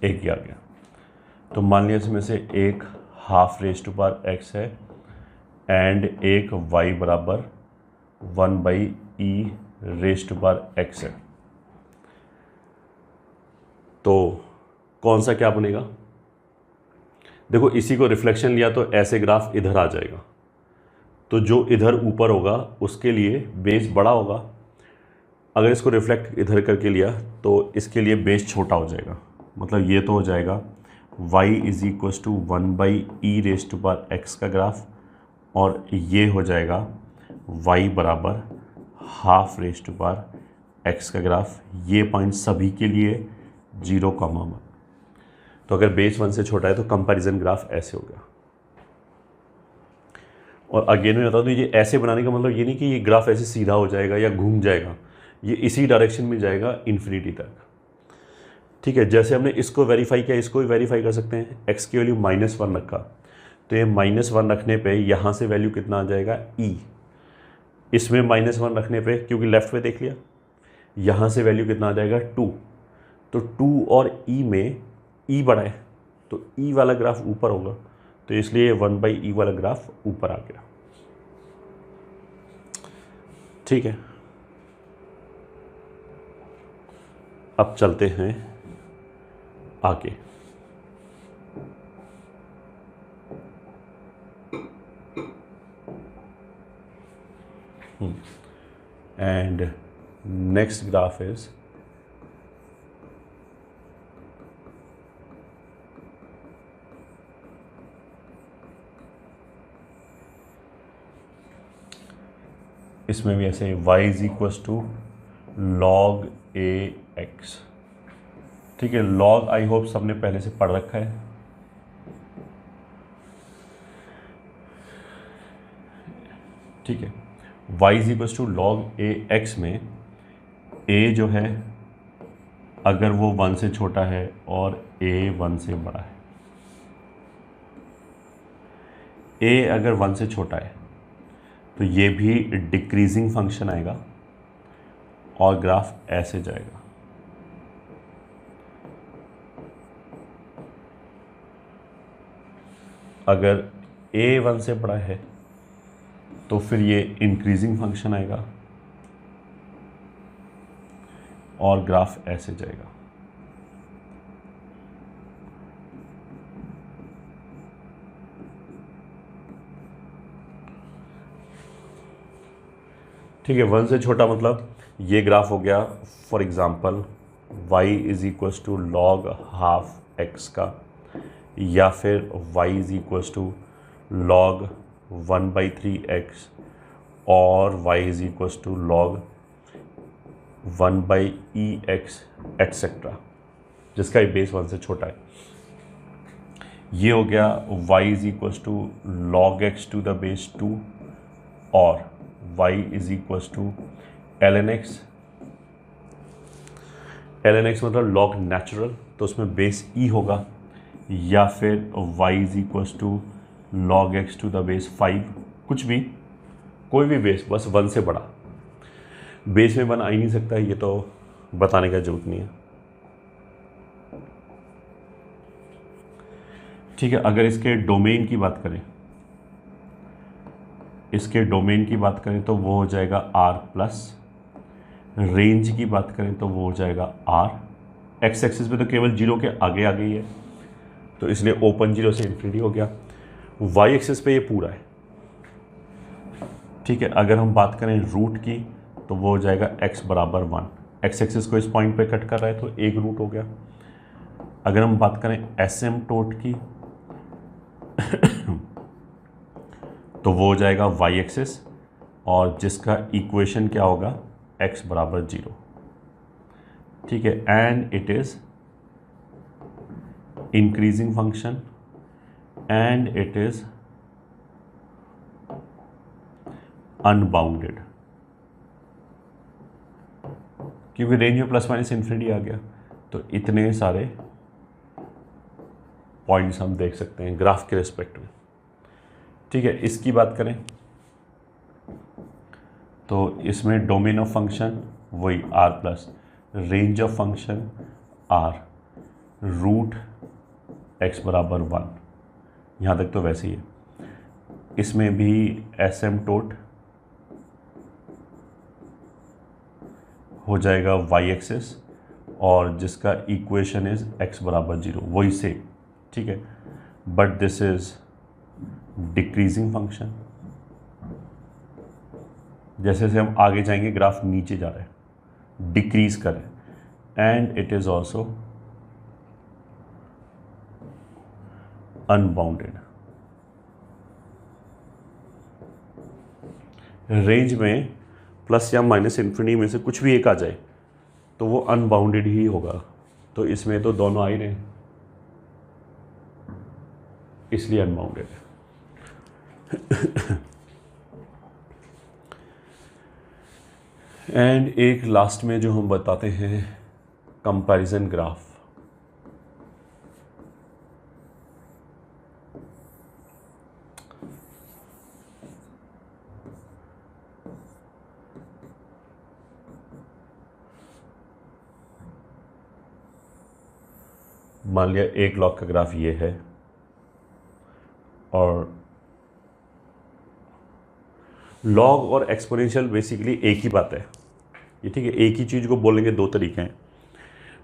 A: एक ही आ गया। तो मान लिया इसमें से एक half raise to power x है एंड एक y बराबर 1/e raise to power x है। तो कौन सा क्या बनेगा? देखो, इसी को रिफ्लेक्शन लिया तो ऐसे ग्राफ इधर आ जाएगा, तो जो इधर ऊपर होगा उसके लिए बेस बड़ा होगा। अगर इसको रिफ्लेक्ट इधर करके लिया तो इसके लिए बेस छोटा हो जाएगा, मतलब ये तो हो जाएगा y is equals to 1/e raise to power x का ग्राफ, और ये हो जाएगा y बराबर half raise to power x का ग्राफ। ये पॉइंट सभी के लिए 0,1। तो अगर बेस 1 से छोटा है तो कंपैरिजन ग्राफ ऐसे हो गया। और अगेन में बता दूँ, ये ऐसे बनाने का मतलब ये नहीं कि ये ग्राफ ऐसे सीधा हो जाएगा या घूम जाएगा, ये इसी डायरेक्शन में जाएगा इन्फिनिटी तक। ठीक है, जैसे हमने इसको वेरीफाई किया, इसको भी वेरीफाई कर सकते हैं। x की वैल्यू -1 रखा, तो ये -1 रखने पे यहाँ से वैल्यू कितना आ जाएगा e। इसमें -1 रखने पे, क्योंकि लेफ्ट पे देख लिया, यहाँ से वैल्यू कितना आ जाएगा 2। तो 2 और e में e बड़ा है, तो e वाला ग्राफ ऊपर होगा, तो इसलिए 1/e वाला ग्राफ ऊपर आ गया। ठीक है, अब चलते हैं आगे। एंड नेक्स्ट ग्राफ इज इसमें भी ऐसे y is equals to log ax। ठीक है, log आई होप सबने पहले से पढ़ रखा है। ठीक है, y is equals to log ax में a जो है अगर वो 1 से छोटा है और a 1 से बड़ा है, a अगर 1 से छोटा है तो ये भी डिक्रीजिंग फंक्शन आएगा और ग्राफ ऐसे जाएगा। अगर a 1 से बड़ा है तो फिर ये इंक्रीजिंग फंक्शन आएगा और ग्राफ ऐसे जाएगा। ठीक है, 1 से छोटा मतलब ये ग्राफ हो गया for example y is equals to log half x का, या फिर y is equals to log 1/3x, और y is equals to log 1/ex etcetera, जिसका ये बेस 1 से छोटा है। ये हो गया y is equals to log x to the base 2, और y is equals to ln x। ln x मतलब लॉग नेचुरल, तो उसमें बेस e होगा, या फिर y is equals to log x to the base 5, कुछ भी, कोई भी बेस, बस 1 से बड़ा। बेस में 1 आ ही नहीं सकता, ये तो बताने का जरूरत नहीं है। ठीक है, अगर इसके डोमेन की बात करें, तो वो हो जाएगा r प्लस, रेंज की बात करें तो वो हो जाएगा r। एक्स एक्सिस पे तो केवल 0 के आगे आ गई है, तो इसलिए ओपन 0 से इन्फिनिटी हो गया। y एक्सिस पे ये पूरा है। ठीक है, अगर हम बात करें रूट की तो वो हो जाएगा x बराबर 1। एक्स एक्सिस को इस पॉइंट पे कट कर रहा है तो एक रूट हो गया। अगर हम बात करें एसिम्पटोट की तो वो हो जाएगा y एक्सिस, और जिसका इक्वेशन क्या होगा, x बराबर 0। ठीक है, and it is increasing function and it is unbounded, क्योंकि रेंज में प्लस माइनस इन्फिनिटी आ गया। तो इतने सारे पॉइंट्स हम देख सकते हैं ग्राफ के रिस्पेक्ट में। ठीक है, इसकी बात करें तो इसमें डोमेन ऑफ फंक्शन वही r plus, range of function r, root x बराबर 1, यहाँ तक तो वैसे ही है। इसमें भी एसिम्पटोट हो जाएगा y एक्सिस, और जिसका इक्वेशन इज x बराबर 0, वही से। ठीक है, but this is decreasing function. जैसे जैसे हम आगे जाएंगे ग्राफ नीचे जा रहा है, डिक्रीज कर रहा है, and it is also unbounded. Range में प्लस या माइनस इन्फिनिटी में से कुछ भी एक आ जाए तो वो अनबाउंडेड ही होगा। तो इसमें तो दोनों आ ही रहे हैं, इसलिए अनबाउंडेड है। एंड एक लास्ट में जो हम बताते हैं, कंपैरिजन ग्राफ। मान लिया एक लॉग का ग्राफ ये है, और लॉग और एक्सपोनेंशियल बेसिकली एक ही बात है ये। ठीक है, एक ही चीज़ को बोलेंगे दो तरीके हैं,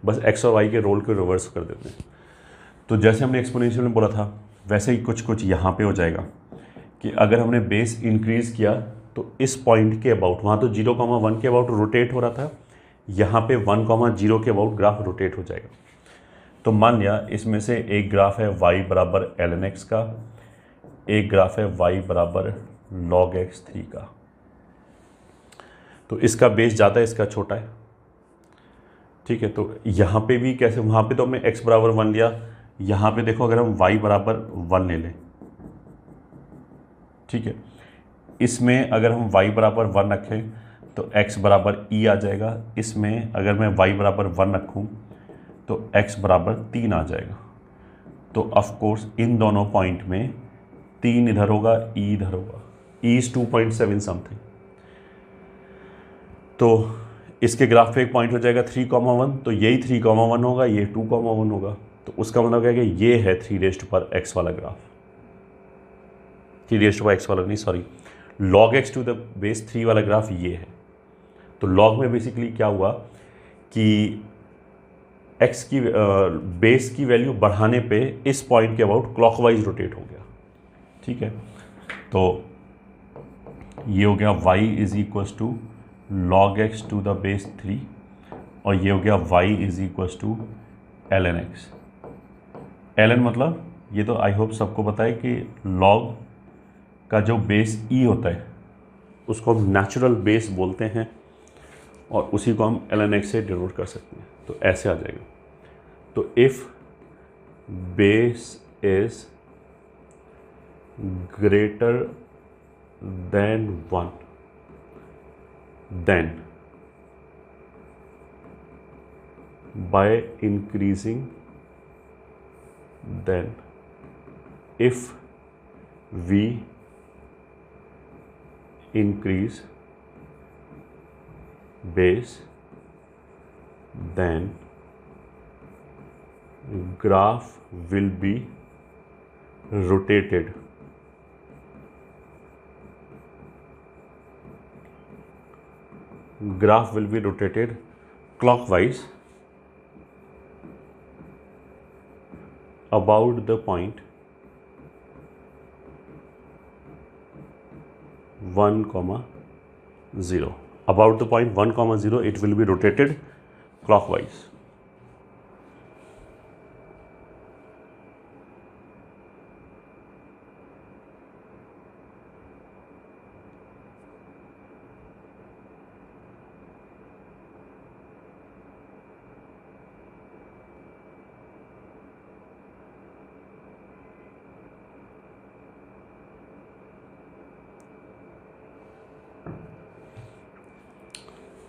A: बस एक्स और वाई के रोल को रिवर्स कर देते हैं। तो जैसे हमने एक्सपोनेंशियल में बोला था, वैसे ही कुछ कुछ यहाँ पे हो जाएगा कि अगर हमने बेस इंक्रीज़ किया तो इस पॉइंट के अबाउट, वहाँ तो 0,1 के अबाउट रोटेट हो रहा था, यहाँ पे 1,0 के अबाउट ग्राफ रोटेट हो जाएगा। तो मान लिया इसमें से एक ग्राफ है y बराबर ln x का, एक ग्राफ है y बराबर log x3 का। तो इसका बेस ज़्यादा है, इसका छोटा है। ठीक है, तो यहाँ पे भी कैसे, वहाँ पे तो हमने x बराबर 1 लिया, यहाँ पे देखो अगर हम y बराबर 1 ले लें, ठीक है, इसमें अगर हम y बराबर 1 रखें तो x बराबर e आ जाएगा। इसमें अगर मैं y बराबर 1 रखूँ तो x बराबर 3 आ जाएगा। तो ऑफ कोर्स इन दोनों पॉइंट में 3 इधर होगा, e इधर होगा, e इज 2.7 समथिंग। तो इसके ग्राफ पे एक पॉइंट हो जाएगा 3,1, तो यही 3,1 होगा, ये 2,1 होगा। तो उसका मतलब क्या है कि ये है 3x वाला ग्राफ, 3x वाला नहीं, sorry, log x to the base 3 वाला ग्राफ ये है। तो log में बेसिकली क्या हुआ कि x की बेस की वैल्यू बढ़ाने पे इस पॉइंट के अबाउट क्लॉकवाइज रोटेट हो गया। ठीक है, तो ये हो गया y is equals to log x to the base 3, और ये हो गया y is equals to ln x। ln मतलब ये तो आई होप सबको पता है कि log का जो बेस e होता है उसको हम नेचुरल बेस बोलते हैं, और उसी को हम ln x से डिनोट कर सकते हैं। तो ऐसे आ जाएगा। तो if base is greater then 1, then by increasing, then if we increase base, then graph will be rotated clockwise about the point 1,0. About the point 1,0, it will be rotated clockwise.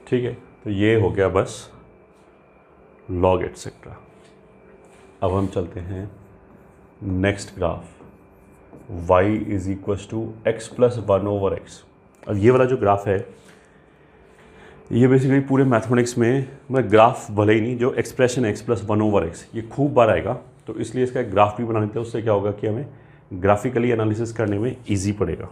A: ठीक है, तो ये हो गया बस लॉग एटसेट्रा। अब हम चलते हैं next graph, y is equals to x plus 1/x। अब ये वाला जो ग्राफ है ये बेसिकली पूरे मैथमेटिक्स में मतलब ग्राफ भले ही नहीं, जो एक्सप्रेशन x प्लस 1/x ये खूब बार आएगा, तो इसलिए इसका एक ग्राफ भी बना लेते हैं। उससे क्या होगा कि हमें ग्राफिकली एनालिसिस करने में ईजी पड़ेगा।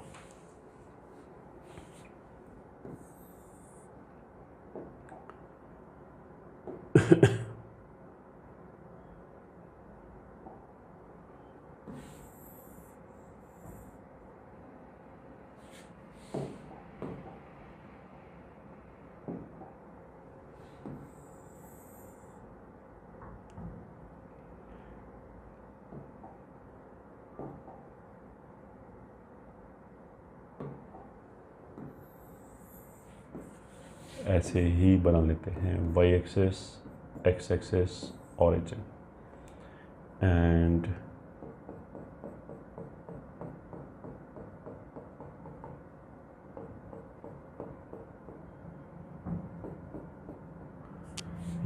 A: ऐसे ही बना लेते हैं y axis, x axis, origin and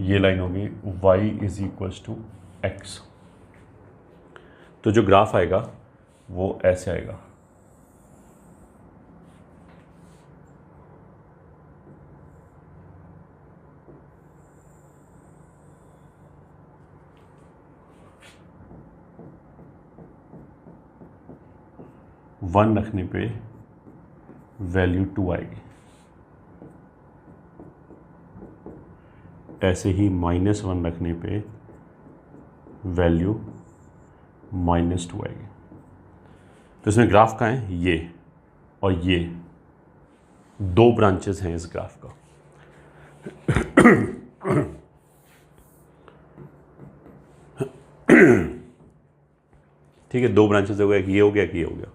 A: ये लाइन होगी y is equals to x। तो जो ग्राफ आएगा वो ऐसे आएगा। वन रखने पे वैल्यू 2 आएगी, ऐसे ही -1 रखने पे वैल्यू -2 आएगी। तो इसमें ग्राफ का है ये और ये दो ब्रांचेस हैं इस ग्राफ का। ठीक है, दो ब्रांचेस हो गया, एक ये हो गया, एक ये हो गया।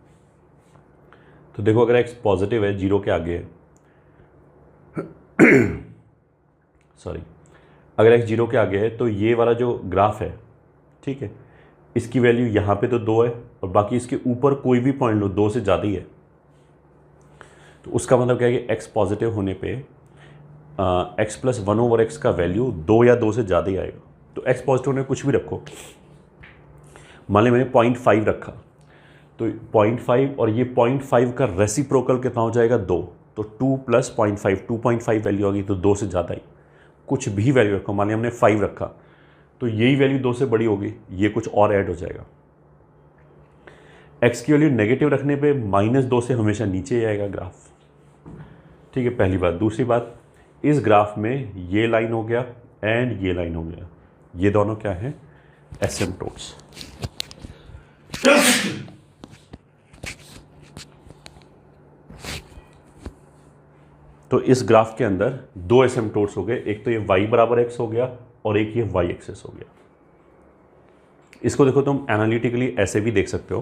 A: तो देखो अगर x पॉजिटिव है, 0 के आगे है, सॉरी, अगर x 0 के आगे है तो ये वाला जो ग्राफ है, ठीक है, इसकी वैल्यू यहाँ पे तो 2 है और बाकी इसके ऊपर कोई भी पॉइंट लो 2 से ज़्यादा ही है। तो उसका मतलब क्या है कि x पॉजिटिव होने पे x प्लस 1/x का वैल्यू 2 या 2 से ज़्यादा ही आएगा। तो x पॉजिटिव होने कुछ भी रखो, मान लें मैंने 0.5 रखा, तो 0.5 और ये 0.5 का रेसिप्रोकल कितना हो जाएगा 2, तो 2 प्लस 0.5, 2.5 वैल्यू आ गई, तो 2 से ज़्यादा ही। कुछ भी वैल्यू रखो, मान लिया हमने 5 रखा, तो यही वैल्यू 2 से बड़ी होगी, ये कुछ और ऐड हो जाएगा। x की वैल्यू नेगेटिव रखने पे -2 से हमेशा नीचे ही आएगा ग्राफ। ठीक है, पहली बात। दूसरी बात, इस ग्राफ में ये लाइन हो गया एंड ये लाइन हो गया, ये दोनों क्या है, एसिम्पटोट्स। तो इस ग्राफ के अंदर दो एसिम्पटोट्स हो गए, एक तो ये y बराबर x हो गया और एक ये y एक्सेस हो गया। इसको देखो तुम एनालिटिकली ऐसे भी देख सकते हो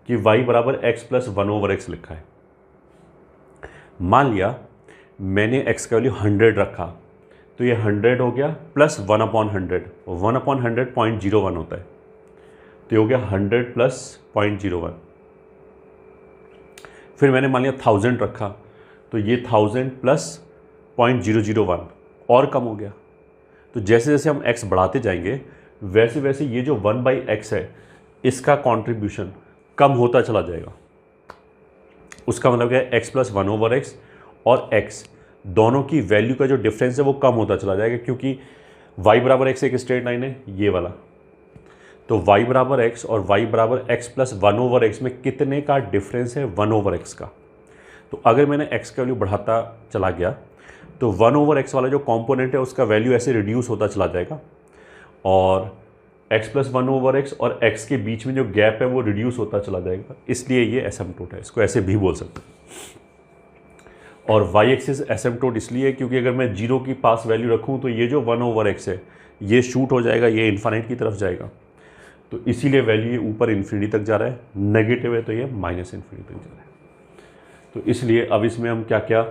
A: कि y बराबर x प्लस 1/x लिखा है। मान लिया मैंने x का वैल्यू 100 रखा, तो ये 100 हो गया प्लस 1/100, 1/100 0.01 होता है, तो ये हो गया 100 प्लस 0.01। फिर मैंने मान लिया 1000 रखा, तो ये 1000 प्लस 0.001 और कम हो गया। तो जैसे जैसे हम x बढ़ाते जाएंगे वैसे वैसे ये जो 1/x है इसका कंट्रीब्यूशन कम होता चला जाएगा। उसका मतलब क्या है, x प्लस 1/x और x दोनों की वैल्यू का जो डिफरेंस है वो कम होता चला जाएगा, क्योंकि y बराबर x एक स्ट्रेट लाइन है ये वाला। तो y बराबर x और y बराबर x प्लस 1/x में कितने का डिफरेंस है, 1/x का। तो अगर मैंने x का वैल्यू बढ़ाता चला गया तो 1/x वाला जो कंपोनेंट है उसका वैल्यू ऐसे रिड्यूस होता चला जाएगा, और x प्लस 1/x और x के बीच में जो गैप है वो रिड्यूस होता चला जाएगा, इसलिए ये एसिम्पटोट है, इसको ऐसे भी बोल सकते हैं। और y एक्सिस एसिम्पटोट इसलिए क्योंकि अगर मैं 0 की पास वैल्यू रखूं तो ये जो 1/x है ये शूट हो जाएगा, ये इन्फाइनाइट की तरफ जाएगा, तो इसीलिए वैल्यू ये ऊपर इन्फिनिटी तक जा रहा है, नेगेटिव है तो ये माइनस इन्फिनिटी तक जा रहा है। तो इसलिए अब इसमें हम क्या क्या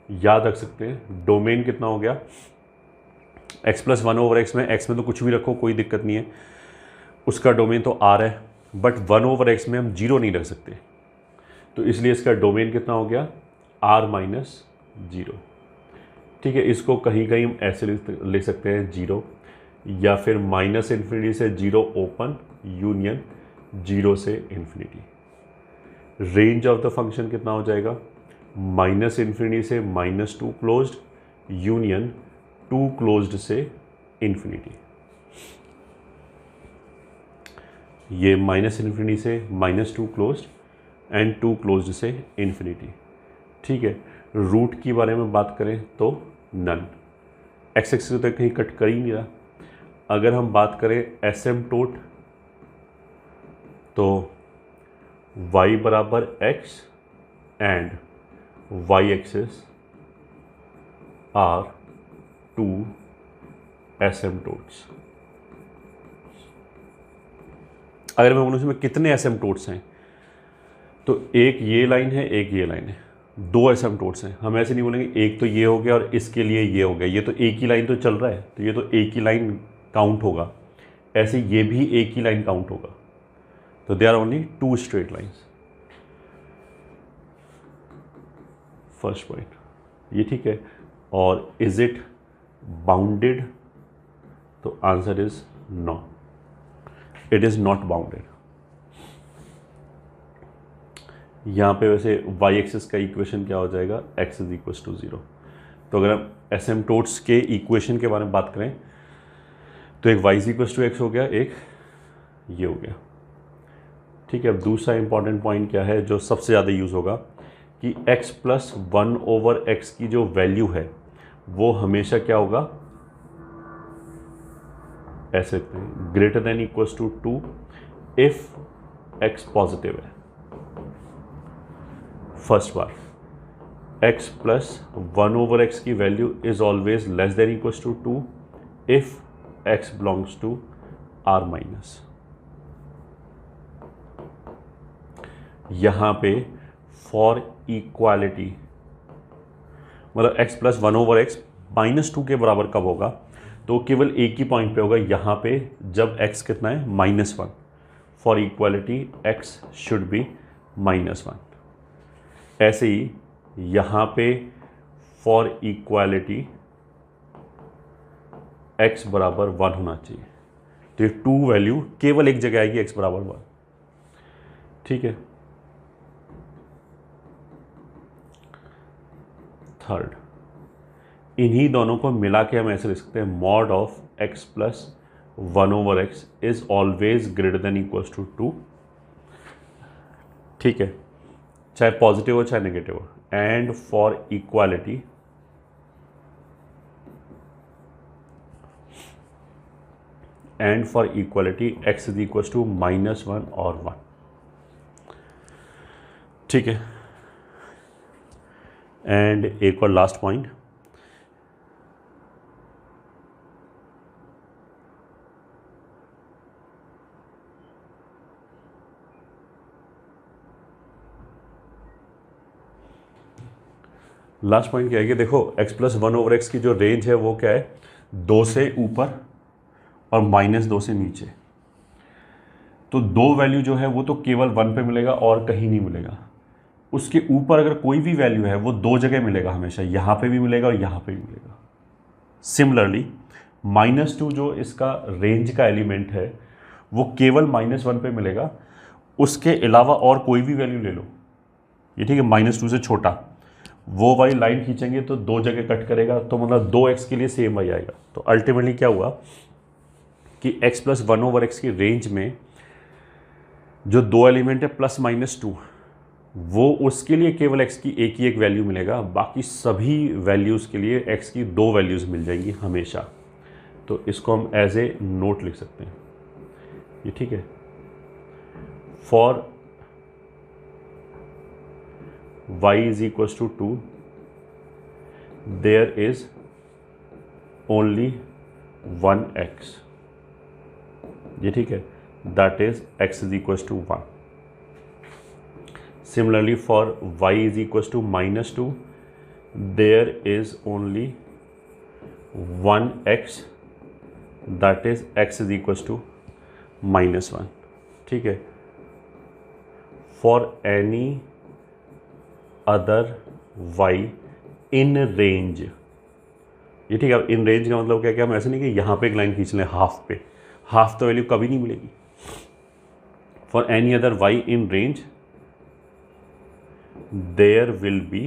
A: याद रख सकते हैं, डोमेन कितना हो गया, x प्लस 1/x में x में तो कुछ भी रखो कोई दिक्कत नहीं है, उसका डोमेन तो r है, बट 1/x में हम 0 नहीं रख सकते, तो इसलिए इसका डोमेन कितना हो गया, r माइनस 0। ठीक है, इसको कहीं कहीं हम ऐसे लिख सकते हैं 0, या फिर माइनस इन्फिनिटी से 0 ओपन यूनियन 0 से infinity. Range of the function कितना हो जाएगा, माइनस इन्फिनिटी से -2 क्लोज्ड यूनियन 2 क्लोज्ड से इन्फिनिटी। ये माइनस इन्फिनिटी से -2 क्लोज्ड एंड 2 क्लोज्ड से इन्फिनिटी। ठीक है, रूट की बारे में बात करें तो नन, एक्स एक्सिस तो कहीं कट कर ही नहीं रहा। अगर हम बात करें एसिम्पटोट तो y बराबर x and y axis are 2 asymptotes. अगर मैं बोलूँ इसमें कितने एसिम्पटोट्स हैं, तो एक ये लाइन है एक ये लाइन है, 2 एसिम्पटोट्स हैं। हम ऐसे नहीं बोलेंगे एक तो ये हो गया और इसके लिए ये हो गया, ये तो एक ही लाइन तो चल रहा है तो ये तो एक ही लाइन काउंट होगा, ऐसे ये भी एक ही लाइन काउंट होगा। तो they are only 2 straight lines. First point ये ठीक है। और इज इट बाउंडेड, तो answer is no, it is not bounded. यहां पे वैसे y एक्सिस का इक्वेशन क्या हो जाएगा, x इज इक्वल टू 0। तो अगर हम एसिम्पटोट्स के इक्वेशन के बारे में बात करें तो एक y is equal to x हो गया, एक ये हो गया। ठीक है, अब दूसरा इंपॉर्टेंट पॉइंट क्या है जो सबसे ज़्यादा यूज़ होगा कि x प्लस 1/x की जो वैल्यू है वो हमेशा क्या होगा, ऐसे greater than equals to 2 if x positive है। फर्स्ट बार x प्लस 1/x की value is always less than equals to 2 if x belongs to r minus. यहां पे फॉर इक्वालिटी मतलब x प्लस 1/x -2 के बराबर कब होगा, तो केवल एक ही पॉइंट पे होगा, यहाँ पे जब x कितना है -1। For equality x should be -1। ऐसे ही यहाँ पे फॉर इक्वालिटी x बराबर 1 होना चाहिए, तो ये 2 वैल्यू केवल एक जगह आएगी, x बराबर 1। ठीक है, थर्ड, इन्हीं दोनों को मिला के हम ऐसे लिख सकते हैं mod of x plus 1/x is always greater than equals to 2। ठीक है, चाहे पॉजिटिव हो चाहे नेगेटिव हो। And for equality x is equals to -1 और 1। ठीक है, एंड एक और लास्ट पॉइंट, लास्ट पॉइंट क्या है कि देखो x प्लस 1/x की जो रेंज है वो क्या है, 2 से ऊपर और -2 से नीचे। तो 2 वैल्यू जो है वो तो केवल 1 पे मिलेगा और कहीं नहीं मिलेगा। उसके ऊपर अगर कोई भी वैल्यू है वो दो जगह मिलेगा हमेशा, यहाँ पे भी मिलेगा और यहाँ पे भी मिलेगा। सिमिलरली -2 जो इसका रेंज का एलिमेंट है वो केवल -1 पे मिलेगा, उसके अलावा और कोई भी वैल्यू ले लो, ये ठीक है, -2 से छोटा, वो वाली लाइन खींचेंगे तो दो जगह कट करेगा, तो मतलब 2x के लिए सेम वाई आएगा। तो अल्टीमेटली क्या हुआ कि x + 1/x की रेंज में जो दो एलिमेंट है +-2, वो उसके लिए केवल x की एक ही एक वैल्यू मिलेगा, बाकी सभी वैल्यूज़ के लिए x की दो वैल्यूज़ मिल जाएंगी हमेशा। तो इसको हम एज ए नोट लिख सकते हैं, ये ठीक है। For y = 2 there is only 1x, ये ठीक है, that is x = 1. Similarly for y = -2 there is only 1x, that is x = -1, ठीक है। For any other y in range, ये ठीक है। अब इन रेंज का मतलब क्या, हम ऐसे नहीं कि यहाँ पे एक लाइन खींच लें हाफ पे, हाफ तो वैल्यू कभी नहीं मिलेगी। For any other y in range there will be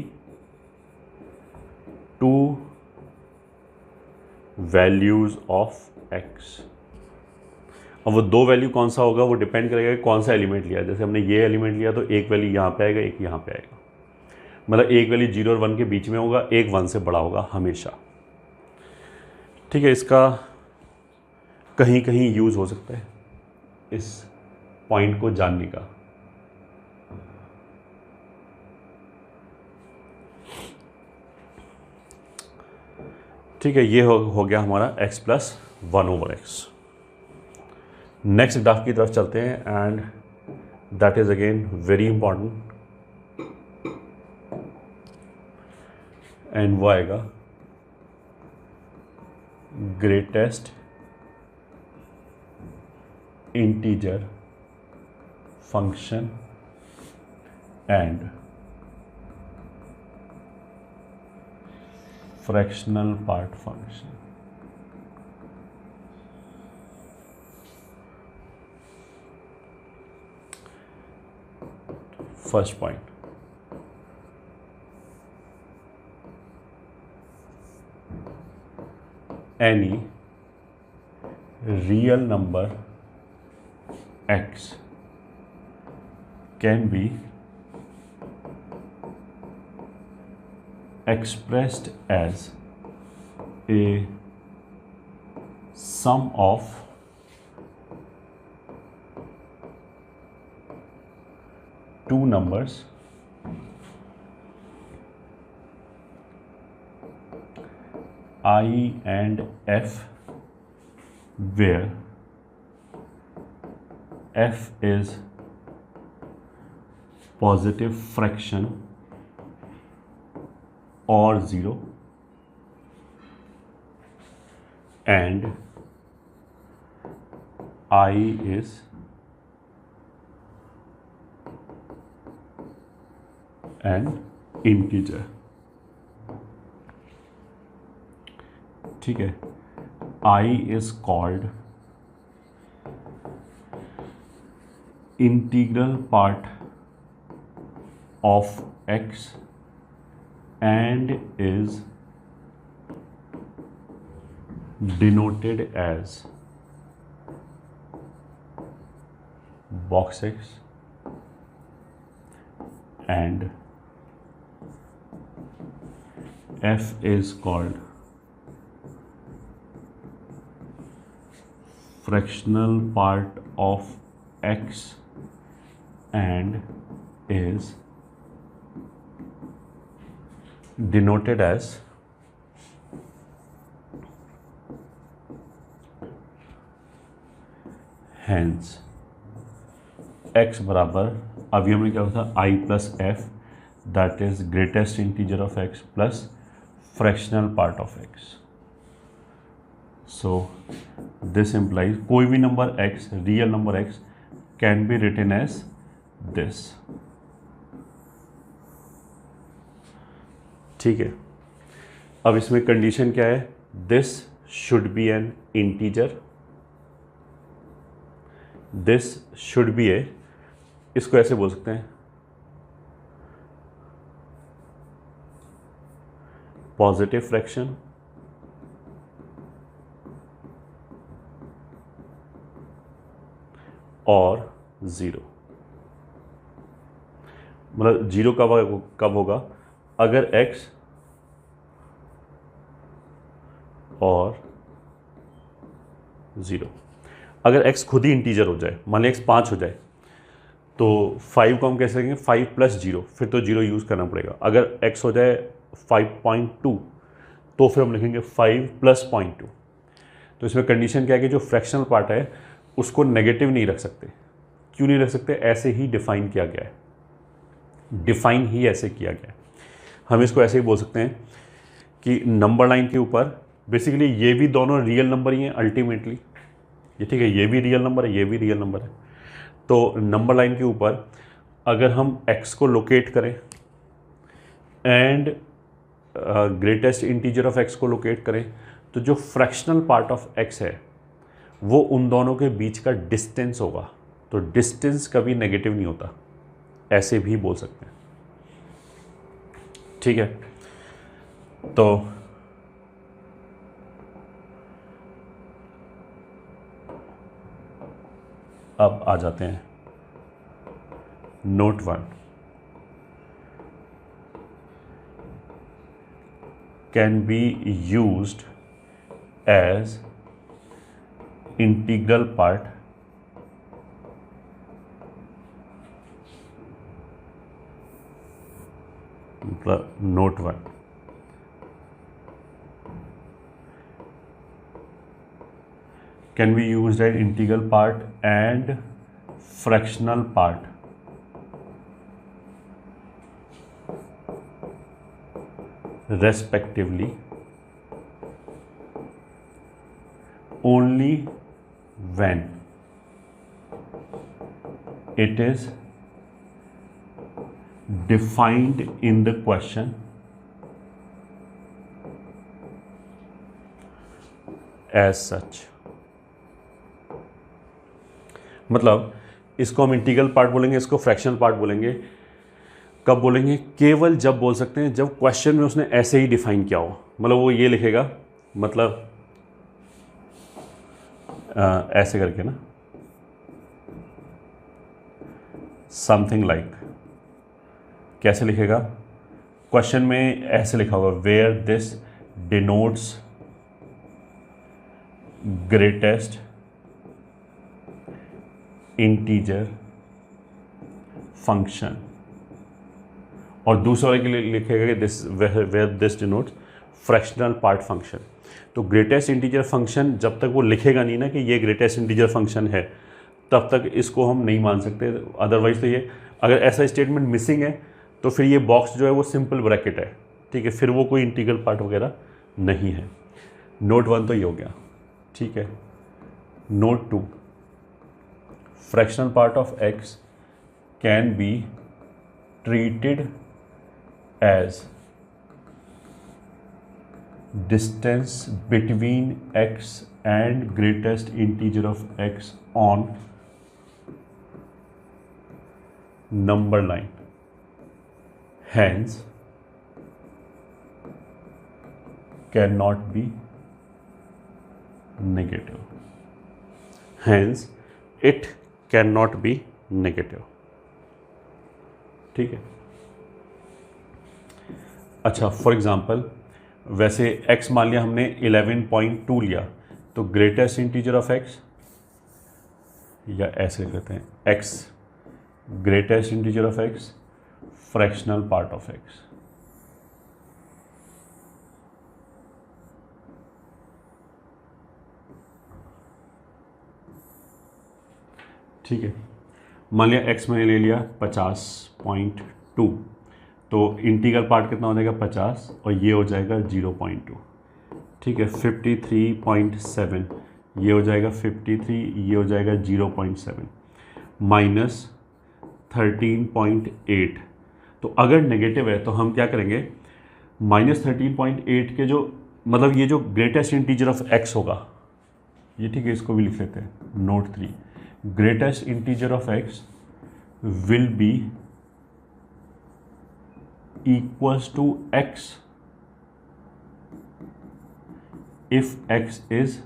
A: 2 values of x। अब वो दो वैल्यू कौन सा होगा वो डिपेंड करेगा कि कौन सा एलिमेंट लिया। जैसे हमने ये एलिमेंट लिया तो एक वैल्यू यहाँ पे आएगा, एक यहाँ पे आएगा, मतलब एक वैल्यू 0 और 1 के बीच में होगा, एक 1 से बड़ा होगा हमेशा, ठीक है। इसका कहीं कहीं यूज़ हो सकता है इस पॉइंट को जानने का। ठीक है, ये हो गया हमारा x + 1/x। नेक्स्ट ग्राफ की तरफ चलते हैं and that is again very important, and वो आएगा greatest integer function and fractional part function. First point, any real number x can be expressed as a sum of two numbers I and f, where f is positive fraction or 0 and I is an integer, ठीक है। I is called integral part of x and is denoted as box x, and f is called fractional part of x and is denoted as hence x बराबर, अभी हमने क्या होता I plus f, that is greatest integer of x plus fractional part of x. So this implies कोई भी number x, real number x can be written as this. ठीक है, अब इसमें कंडीशन क्या है, this should be an integer, this should be a, इसको ऐसे बोल सकते हैं पॉजिटिव फ्रैक्शन और ज़ीरो। मतलब जीरो कब होगा, अगर x और ज़ीरो, अगर x खुद ही इंटीजर हो जाए, मान लिया x 5 हो जाए, तो 5 को हम कैसे करेंगे 5 प्लस जीरो, फिर तो जीरो यूज़ करना पड़ेगा। अगर x हो जाए 5.2 तो फिर हम लिखेंगे 5 प्लस 0.2। तो इसमें कंडीशन क्या है कि जो फ्रैक्शनल पार्ट है उसको नेगेटिव नहीं रख सकते। क्यों नहीं रख सकते, ऐसे ही डिफाइन किया गया है, डिफाइन ही ऐसे किया गया है। हम इसको ऐसे ही बोल सकते हैं कि नंबर लाइन के ऊपर बेसिकली ये भी दोनों रियल नंबर ही हैं अल्टीमेटली, ये ठीक है, ये भी रियल नंबर है, ये भी रियल नंबर है। तो नंबर लाइन के ऊपर अगर हम x को लोकेट करें and greatest integer of x को लोकेट करें, तो जो फ्रैक्शनल पार्ट ऑफ x है वो उन दोनों के बीच का डिस्टेंस होगा। तो डिस्टेंस कभी नेगेटिव नहीं होता, ऐसे भी बोल सकते हैं, ठीक है। तो अब आ जाते हैं note 1, can be used as integral part note 1, can be used as integral part and fractional part respectively only when it is defined in the question as such। मतलब इसको हम इंटीग्रल पार्ट बोलेंगे, इसको फ्रैक्शनल पार्ट बोलेंगे। कब बोलेंगे, केवल जब बोल सकते हैं जब क्वेश्चन में उसने ऐसे ही डिफाइन किया हो। मतलब वो ये लिखेगा, मतलब ऐसे करके ना, समथिंग लाइक, कैसे लिखेगा, क्वेश्चन में ऐसे लिखा होगा, where this denotes greatest integer function, और दूसरे वाले के लिए लिखेगा कि this where this denotes fractional part function. तो ग्रेटेस्ट इंटीजर फंक्शन जब तक वो लिखेगा नहीं ना कि ये ग्रेटेस्ट इंटीजर फंक्शन है, तब तक इसको हम नहीं मान सकते। अदरवाइज तो ये, अगर ऐसा स्टेटमेंट मिसिंग है तो फिर ये बॉक्स जो है वो सिंपल ब्रैकेट है, ठीक है, फिर वो कोई इंटीग्रल पार्ट वगैरह नहीं है। नोट 1 तो ये हो गया, ठीक है। Note 2, fractional part of x can be treated as distance between x and greatest integer of x on number line, hence cannot be negative, hence it can not be negative, ठीक है। अच्छा, for example वैसे x मान लिया हमने 11.2 लिया, तो greatest integer of x, या ऐसे कहते हैं x greatest integer of x fractional part of x, ठीक है। मान लिया x मैंने ले लिया 50.2, तो इंटीग्रल पार्ट कितना हो जाएगा 50, और ये हो जाएगा 0.2, ठीक है। 53.7 ये हो जाएगा 53, ये हो जाएगा 0.7 माइनस 13.8। तो अगर नेगेटिव है तो हम क्या करेंगे, -13.8 के जो मतलब ये जो ग्रेटेस्ट इंटीजर ऑफ x होगा, ये ठीक है, इसको भी लिख लेते हैं note 3, greatest integer of x will be equals to x if x is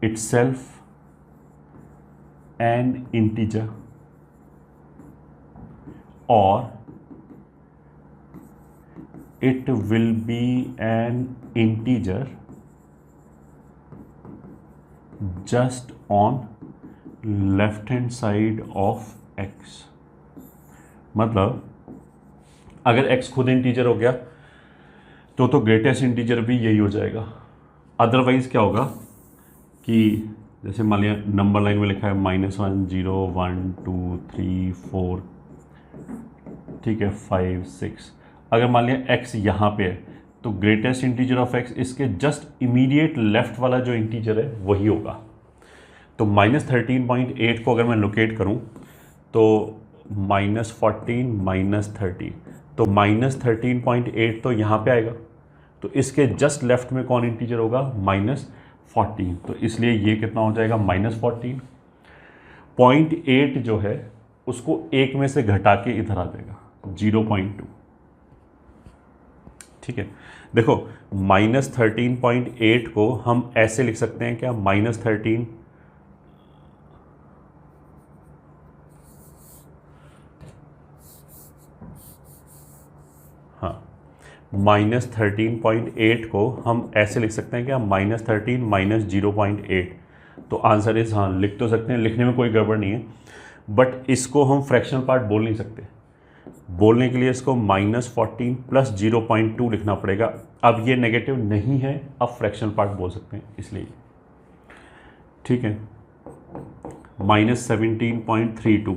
A: itself an integer or it will be an integer just on left hand side of x। मतलब अगर x खुद इंटीजर हो गया तो greatest integer भी यही हो जाएगा। अदरवाइज क्या होगा कि जैसे मान लिया नंबर लाइन में लिखा है -1 0 1 2 3 4, ठीक है, 5 6, अगर मान लिया x यहाँ पे है तो ग्रेटेस्ट इंटीजर ऑफ x इसके जस्ट इमीडिएट लेफ्ट वाला जो इंटीजर है वही होगा। तो -13.8 को अगर मैं लोकेट करूँ तो -14 -13, तो -13.8 तो यहाँ पे आएगा, तो इसके जस्ट लेफ्ट में कौन इंटीजर होगा, -14, तो इसलिए ये कितना हो जाएगा -14। 0.8 जो है उसको 1 में से घटा के इधर आ जाएगा 0.2, ठीक है। देखो -13.8 को हम ऐसे लिख सकते हैं क्या, -13 -13.8 को हम ऐसे लिख सकते हैं क्या, -13 -0.8, तो आंसर इज हाँ, लिख तो सकते हैं, लिखने में कोई गड़बड़ नहीं है, बट इसको हम फ्रैक्शनल पार्ट बोल नहीं सकते। बोलने के लिए इसको -14 + 0.2 लिखना पड़ेगा। अब ये नेगेटिव नहीं है, अब फ्रैक्शनल पार्ट बोल सकते हैं, इसलिए ठीक है। -17.32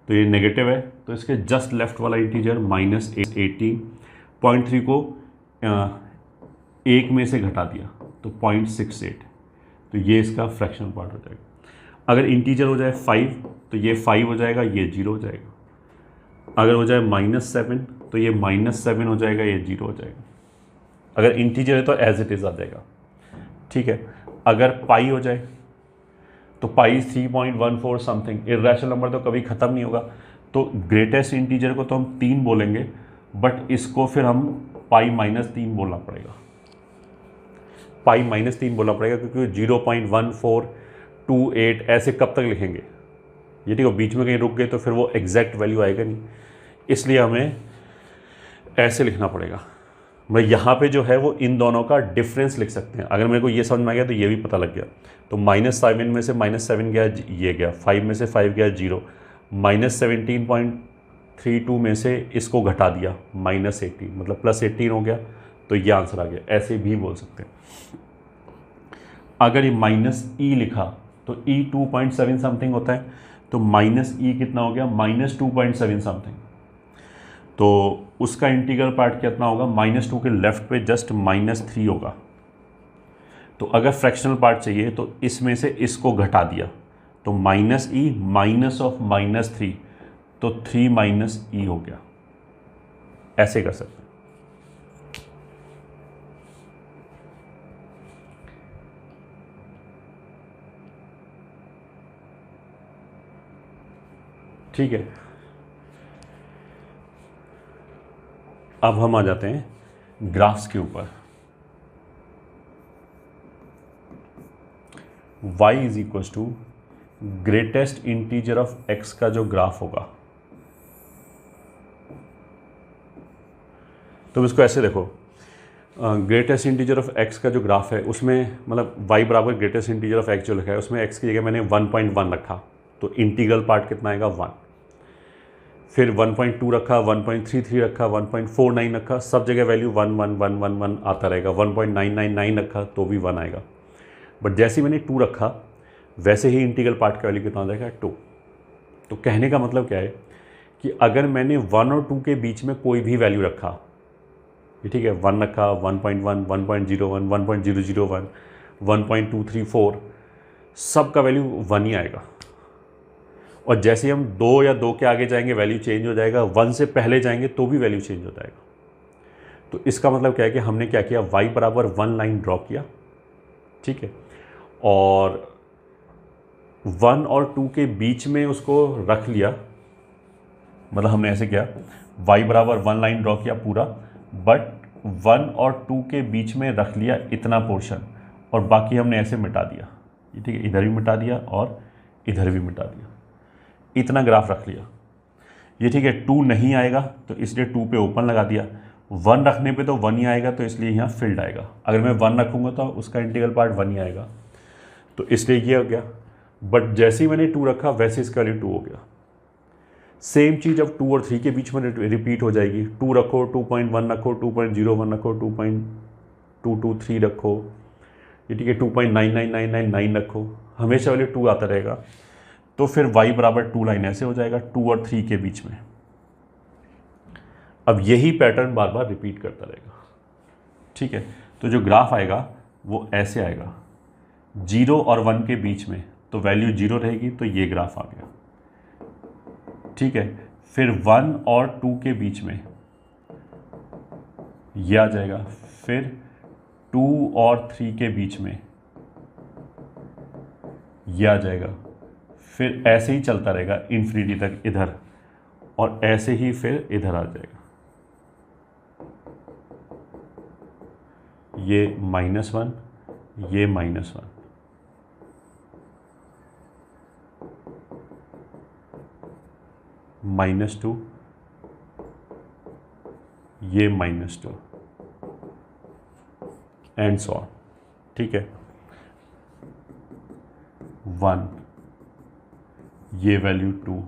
A: तो ये नेगेटिव है, तो इसके जस्ट लेफ्ट वाला इंटीजर -18.3 को 1 में से घटा दिया तो 0.68, तो ये इसका फ्रैक्शनल पार्ट हो जाएगा। अगर इंटीजर हो जाए 5 तो ये 5 हो जाएगा, ये 0 हो जाएगा। अगर हो जाए -7 तो ये -7 हो जाएगा, ये 0 हो जाएगा। अगर इंटीजर है तो एज इट इज़ आ जाएगा, ठीक है। अगर पाई हो जाए तो पाई 3.14 समथिंग, इर्रेशनल नंबर तो कभी ख़त्म नहीं होगा, तो ग्रेटेस्ट इंटीजर को तो हम 3 बोलेंगे, बट इसको फिर हम पाई -3 बोलना पड़ेगा, पाई -3 बोलना पड़ेगा, क्योंकि 0.1428 ऐसे कब तक लिखेंगे, ये ठीक है, बीच में कहीं रुक गए तो फिर वो एग्जैक्ट वैल्यू आएगा नहीं, इसलिए हमें ऐसे लिखना पड़ेगा। मैं यहाँ पे जो है वो इन दोनों का डिफरेंस लिख सकते हैं। अगर मेरे को ये समझ में आ गया तो ये भी पता लग गया, तो -7 में से -7 गया, ये गया, 5 में से 5 गया 0, -17.32 में से इसको घटा दिया -18, मतलब +18 हो गया, तो ये आंसर आ गया। ऐसे भी बोल सकते हैं। अगर ये -e लिखा तो e 2.7 समथिंग होता है, तो -e कितना हो गया, -2.7 समथिंग, तो उसका इंटीग्रल पार्ट कितना होगा, -2 के लेफ्ट पे जस्ट -3 होगा। तो अगर फ्रैक्शनल पार्ट चाहिए तो इसमें से इसको घटा दिया, तो -e माइनस ऑफ -3, तो 3 - e हो गया। ऐसे कर सकते हैं। ठीक है, अब हम आ जाते हैं ग्राफ्स के ऊपर। y = greatest integer of x का जो ग्राफ होगा, तो इसको ऐसे देखो, ग्रेटेस्ट इंटीजर ऑफ x का जो ग्राफ है उसमें मतलब y बराबर ग्रेटेस्ट इंटीजर ऑफ x जो लिखा है उसमें x की जगह मैंने 1.1 रखा, तो इंटीग्रल पार्ट कितना आएगा 1, फिर 1.2 रखा, 1.33 रखा, 1.49 रखा, सब जगह वैल्यू 1 1 1 1 1 आता रहेगा। 1.999 रखा तो भी 1 आएगा, बट जैसे ही मैंने 2 रखा वैसे ही इंटीग्रल पार्ट का वैल्यू कितना आ जाएगा 2। तो कहने का मतलब क्या है कि अगर मैंने 1 और 2 के बीच में कोई भी वैल्यू रखा, ये ठीक है, 1 रखा, 1.1 1.01 1.001 1.234, सब का वैल्यू 1 ही आएगा। और जैसे ही हम 2 या 2 के आगे जाएंगे वैल्यू चेंज हो जाएगा, 1 से पहले जाएंगे तो भी वैल्यू चेंज हो जाएगा। तो इसका मतलब क्या है कि हमने क्या किया, y बराबर 1 लाइन ड्रॉ किया, ठीक है, और 1 और 2 के बीच में उसको रख लिया, मतलब हमने ऐसे किया, y बराबर 1 लाइन ड्रॉ किया पूरा, बट 1 और 2 के बीच में रख लिया इतना पोर्शन, और बाकी हमने ऐसे मिटा दिया, ठीक है, इधर भी मिटा दिया और इधर भी मिटा दिया, इतना ग्राफ रख लिया ये, ठीक है। 2 नहीं आएगा तो इसलिए 2 पे ओपन लगा दिया, 1 रखने पे तो 1 ही आएगा, तो इसलिए यहाँ फिल्ड आएगा। अगर मैं 1 रखूँगा तो उसका इंटीग्रल पार्ट 1 ही आएगा, तो इसलिए ये हो गया। बट जैसे ही मैंने 2 रखा वैसे इसका वैल्यू 2 हो गया। सेम चीज़ अब 2 और 3 के बीच में रिपीट हो जाएगी। 2 रखो, 2.1 रखो, 2.01 रखो, 2.223 रखो, ये ठीक है, 2.99999 रखो, हमेशा वैल्यू 2 आता रहेगा। तो फिर y बराबर 2 लाइन ऐसे हो जाएगा 2 और 3 के बीच में। अब यही पैटर्न बार बार रिपीट करता रहेगा, ठीक है। तो जो ग्राफ आएगा वो ऐसे आएगा, 0 और 1 के बीच में तो वैल्यू 0 रहेगी, तो ये ग्राफ आ गया, ठीक है। फिर 1 और 2 के बीच में ये आ जाएगा, फिर 2 और 3 के बीच में ये आ जाएगा, फिर ऐसे ही चलता रहेगा इन्फिनिटी तक इधर, और ऐसे ही फिर इधर आ जाएगा, ये -1, ये -1, -2, ये -2 एंड सो ऑन, ठीक है। 1, ये वैल्यू 2,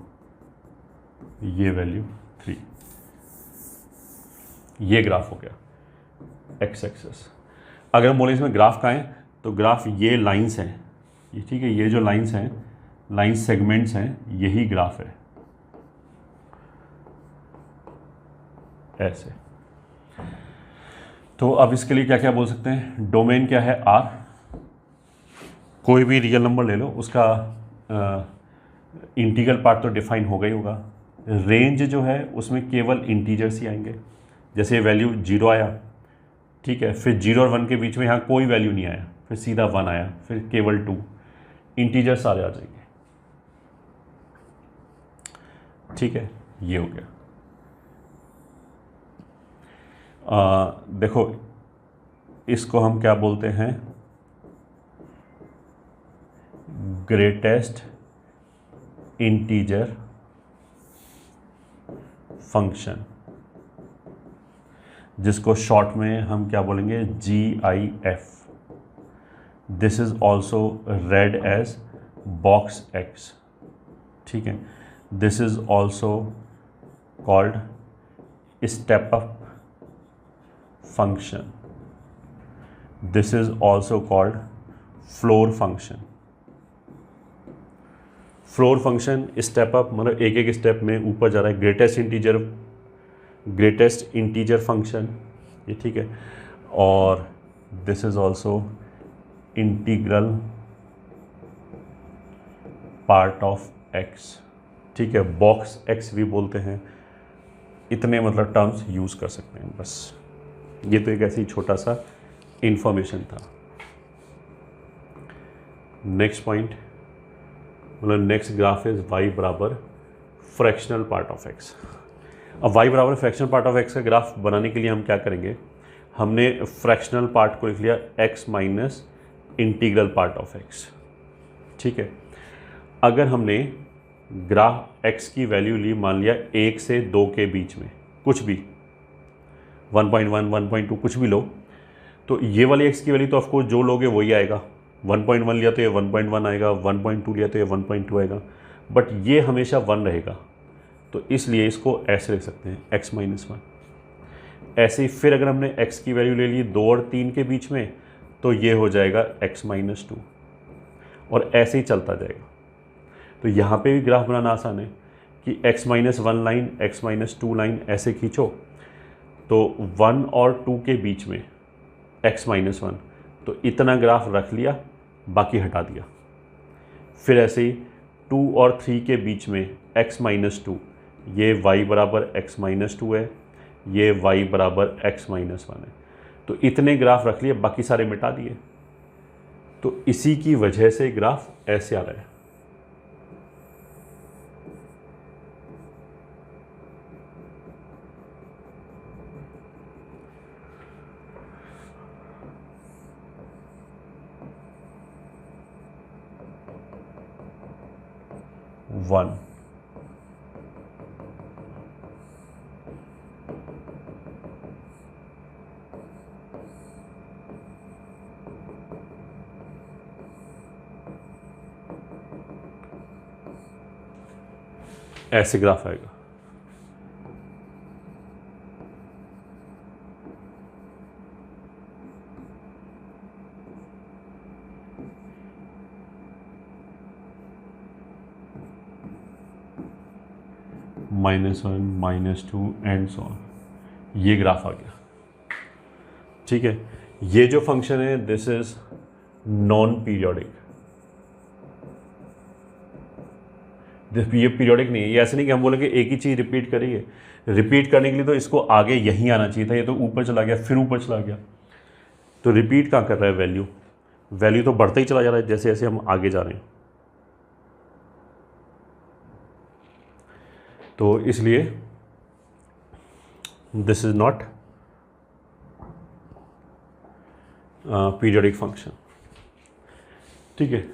A: ये वैल्यू 3, ये ग्राफ हो गया एक्स एक्सेस। अगर हम बोले इसमें ग्राफ का है तो ग्राफ ये लाइंस हैं, ये ठीक है, ये जो लाइंस हैं, लाइन सेगमेंट्स हैं, यही ग्राफ है ऐसे। तो अब इसके लिए क्या क्या बोल सकते हैं, डोमेन क्या है R, कोई भी रियल नंबर ले लो, उसका इंटीग्रल पार्ट तो डिफाइन होगा ही होगा। रेंज जो है उसमें केवल इंटीजर्स ही आएंगे, जैसे वैल्यू 0 आया, ठीक है, फिर 0 और 1 के बीच में यहाँ कोई वैल्यू नहीं आया, फिर सीधा 1 आया, फिर केवल 2, इंटीजर्स सारे आ जाएंगे, ठीक है। ये हो गया। देखो इसको हम क्या बोलते हैं, ग्रेटेस्ट इंटीजर फंक्शन, जिसको शॉर्ट में हम क्या बोलेंगे, GIF। This is also read as box x, ठीक है। This is also called step up function. This is also called floor function. floor function step up मतलब एक एक स्टेप में ऊपर जा रहा है, ग्रेटेस्ट इंटीजर फंक्शन, ये ठीक है। और this is also integral part of x, ठीक है, बॉक्स एक्स भी बोलते हैं। इतने मतलब टर्म्स यूज कर सकते हैं बस। ये तो एक ऐसी छोटा सा इंफॉर्मेशन था। नेक्स्ट पॉइंट, मतलब नेक्स्ट ग्राफ इज y बराबर फ्रैक्शनल पार्ट ऑफ x। अब y बराबर फ्रैक्शनल पार्ट ऑफ x का ग्राफ बनाने के लिए हम क्या करेंगे, हमने फ्रैक्शनल पार्ट को लिख लिया x minus integral part of x, ठीक है। अगर हमने ग्राफ x की वैल्यू ली, मान लिया 1 से 2 के बीच में, कुछ भी 1.1, 1.2 कुछ भी लो, तो ये वाली x की वैल्यू तो ऑफकोर्स जो लोगे वही आएगा। 1.1 लिया तो ये 1.1 आएगा, 1.2 लिया तो ये 1.2 आएगा, बट ये हमेशा 1 रहेगा, तो इसलिए इसको ऐसे लिख सकते हैं x माइनस 1। ऐसे ही फिर अगर हमने x की वैल्यू ले ली 2 और 3 के बीच में, तो ये हो जाएगा x माइनस 2, और ऐसे ही चलता जाएगा। तो यहाँ पे भी ग्राफ बनाना आसान है कि x minus 1 line, x minus 2 line ऐसे खींचो, तो 1 और 2 के बीच में x माइनस 1, तो इतना ग्राफ रख लिया, बाकी हटा दिया। फिर ऐसे ही 2 और 3 के बीच में x माइनस 2, ये y बराबर x माइनस 2 है, ये y बराबर x माइनस 1 है। तो इतने ग्राफ रख लिए, बाकी सारे मिटा दिए। तो इसी की वजह से ग्राफ ऐसे आ रहा है। वन ऐसे ग्राफ आएगा। -1 -2 एंड सो ऑन, ये ग्राफ आ गया। ठीक है, ये जो फंक्शन है दिस इज नॉन पीरियोडिक। ये पीरियोडिक नहीं है। ये ऐसे नहीं कि हम बोलेंगे एक ही चीज़ रिपीट करिए। रिपीट करने के लिए तो इसको आगे यहीं आना चाहिए था, ये तो ऊपर चला गया, फिर ऊपर चला गया। तो रिपीट कहाँ कर रहा है? वैल्यू, वैल्यू तो बढ़ता ही चला जा रहा है जैसे जैसे हम आगे जा रहे हैं। तो इसलिए this is not periodic function. ठीक है,